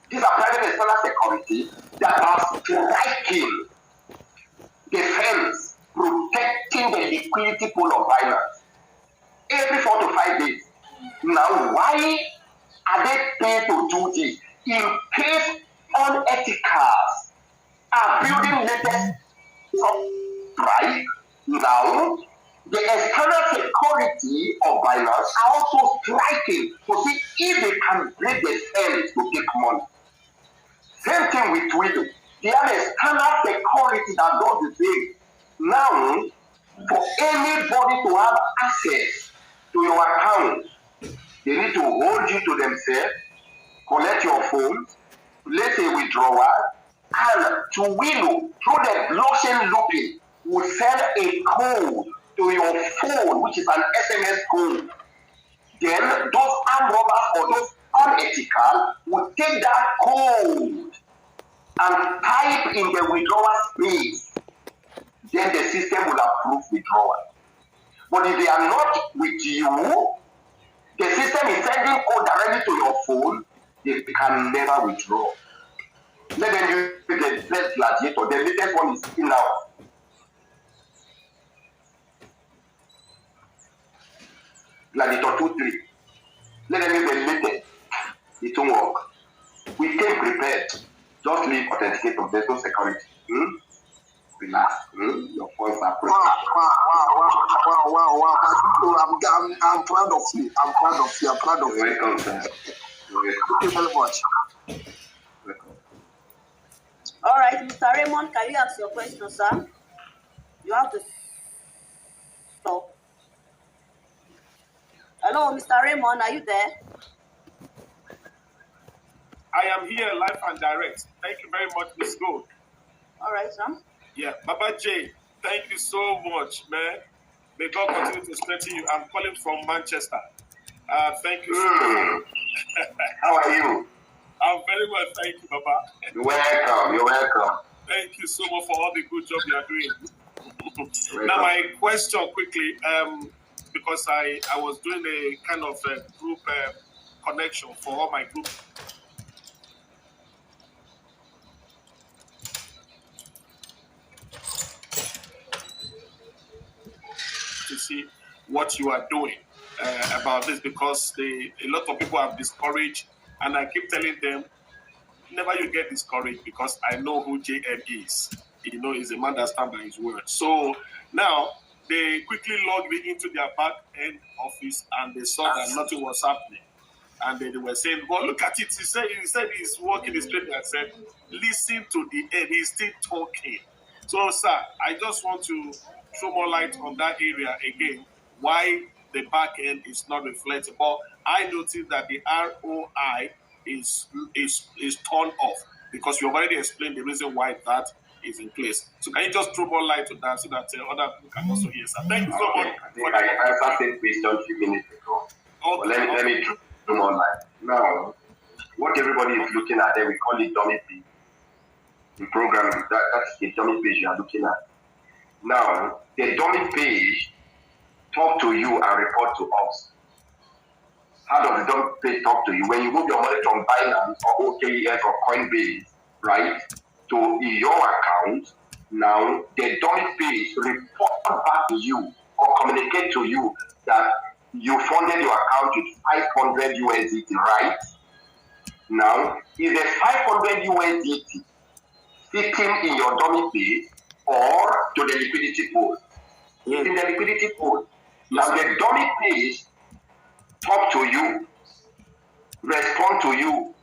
These are private external security that are striking defense, protecting the liquidity pool of Binance. Every 4 to 5 days. Now, why are they paid to do this? In case unethicals are building latest right now, the external security of Binance are also striking to see if they can break the fence to take money. Same thing with Twitter. They have external security that does the same. Now, for anybody to have access to your account, they need to hold you to themselves, collect your phone, place a withdrawal, and to Willow, through the blockchain looping, will send a code to your phone, which is an SMS code. Then those armed robbers or those unethical will take that code and type in the withdrawal space. Then the system will approve withdrawal. But if they are not with you, the system is sending code directly to your phone, they can never withdraw. Let them use the best gladiator. The latest one is in now. Gladiator 2.3. Let them use the latest. It won't work. We came prepared. Just leave authenticator. There's no security. Relax. Your phones are pressed. Wow. I'm proud of you. I'm proud of you. Welcome, sir. Thank you very much. Welcome. All right, Mr. Raymond, can you ask your question, sir? You have to stop. Hello, Mr. Raymond, are you there? I am here live and direct. Thank you very much, Ms. Gold. All right, sir. Yeah, Baba J, thank you so much, man. May God continue to strengthen you. I'm calling from Manchester. Thank you so much. How are you? I'm very well, thank you, Baba. You're welcome. Thank you so much for all the good job you are doing. Now, my question quickly, because I was doing a kind of a group connection for all my group. To see what you are doing about this, because a lot of people have discouraged, and I keep telling them, never you get discouraged, because I know who JM is. You know, he's a man that stands by his word. So now they quickly logged me into their back end office, and they saw that nothing was happening. And they were saying, well, look at it. He said he's working his straight and said, listen to the end. He's still talking. So, sir, I just want to throw more light on that area again, why the back end is not reflecting. But I noticed that the ROI is turned off, because you have already explained the reason why that is in place. So can you just throw more light on that so that other people can also hear, sir? Thank you so much. I answered the question a few minutes ago. Okay. Let me throw more light. Now, what everybody is looking at there, we call it dummy page. In programming, that's the dummy page you are looking at. Now, the dummy page talk to you and report to us. How does the dummy page talk to you? When you move your money from Binance or OKES or Coinbase, right, to your account, now the dummy page report back to you or communicate to you that you funded your account with 500 USDT, right? Now, if the 500 USDT sitting in your dummy page, or to the liquidity pool. It's in the liquidity pool. Now the dummy page talk to you, respond to you,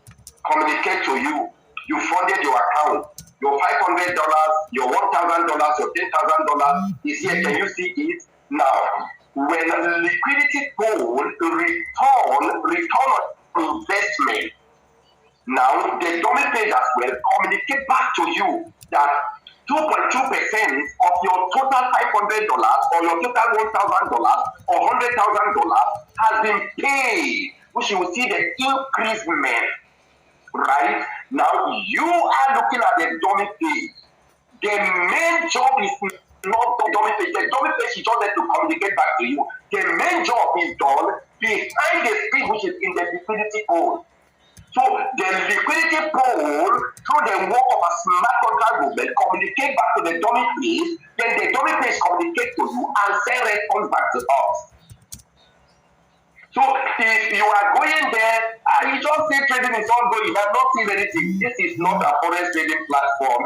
communicate to you. You funded your account. Your $500, your $1,000, your $10,000 is here. Can you see it? Now, when liquidity pool return on investment, now the dummy page as well communicate back to you that 2.2% of your total $500 or your total $1,000 or $100,000 has been paid, which you will see the increasement. Right? Now you are looking at the dummy page. The main job is not the dummy page. The dummy page is just there to communicate back to you. The main job is done behind the screen, which is in the liquidity pool. So the liquidity pool, through the work of a smart contract movement, communicate back to the dummy page. Then the dummy page communicate to you and send response back to us. So if you are going there, you just say trading is ongoing, I'm not seeing anything. This is not a forex trading platform.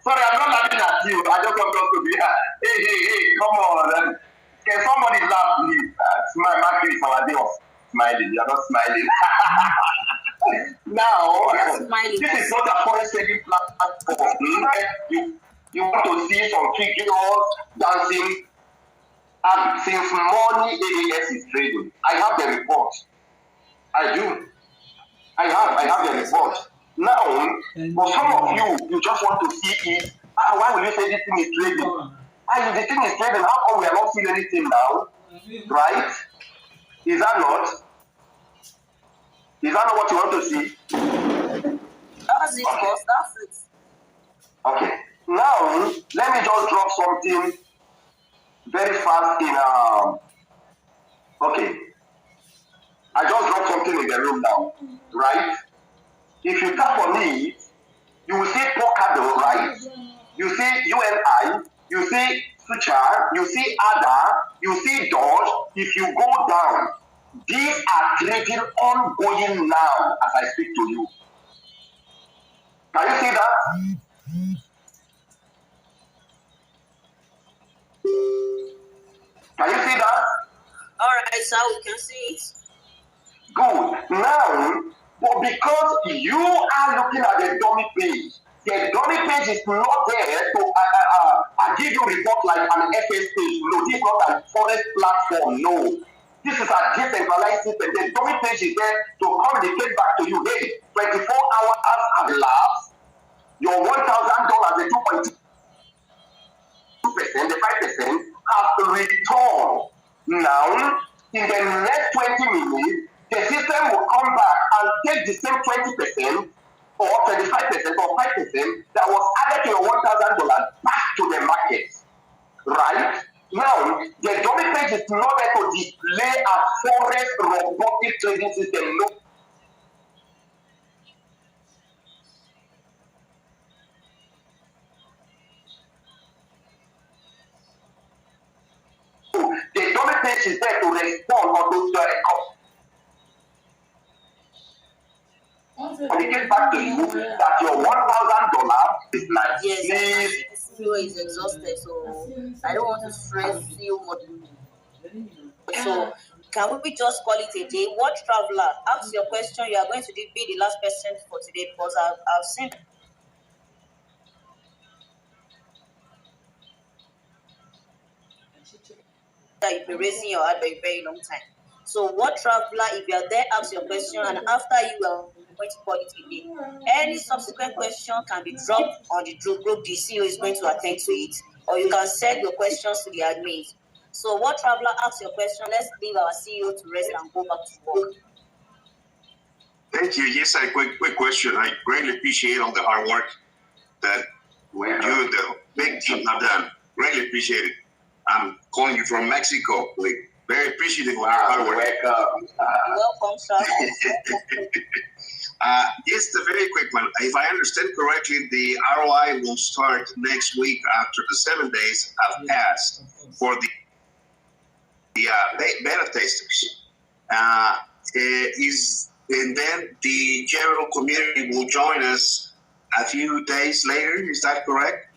Sorry, I'm not laughing at you. I just want us to be hey, come on. Can somebody laugh, please? Smile, Mark is our day of smiling. You're not smiling. Now, this is not a forex trading platform. You want to see some figures dancing, and since morning AAS is trading. I have the report. I do. I have the report. Now, for some of you just want to see it. Why will you say this thing is trading? If the thing is trading, how come we are not seeing anything now? Right? Is that not what you want to see? That's it, boss. That's it. Okay. Now, let me just drop something very fast in okay. I just dropped something in the room now, right? If you tap on it, you will see Polkadot, right? You see UNI, you see Suchar, you see ADA, you see Dodge. If you go down, these are trading ongoing now as I speak to you. Can you see that? Can you see that? All right, so we can see it. Good. Now, but because you are looking at the dummy page, the dummy page is not there to give you report like an FS page. No, this is not a forex platform. No. This is a decentralized system. The dummy page is there to communicate back to you. Hey, 24 hours have elapsed. Your $1,000, the 2.2%, the 5% have returned. Now, in the next 20 minutes, the system will come back and take the same 20% or 25% or 5% that was added to your $1,000 back to the market. Right? Now, the dummy page is not there to display a forex robotic trading system. No. The dummy page is there to respond or to communicate back to you that your $1,000 is nice. Yes, the CEO is exhausted, so I don't want to stress you much. So can we just call it a day? What traveler? Ask your question. You are going to be the last person for today because I've seen that you've been raising your hand for a very long time. So what traveler, if you are there, ask your question, and after you are going to call it a day. Any subsequent question can be dropped on the group. The CEO is going to attend to it, or you can send your questions to the admins. So what traveler, ask your question. Let's leave our CEO to rest and go back to work. Thank you. Yes, a quick question. I greatly appreciate all the hard work that you, the big team, have done. Greatly appreciate it. I'm calling you from Mexico. We're very appreciative of your hard work. Welcome, sir. Just a very quick one. If I understand correctly, the ROI will start next week after the 7 days have passed for the beta testers. And then the general community will join us a few days later. Is that correct?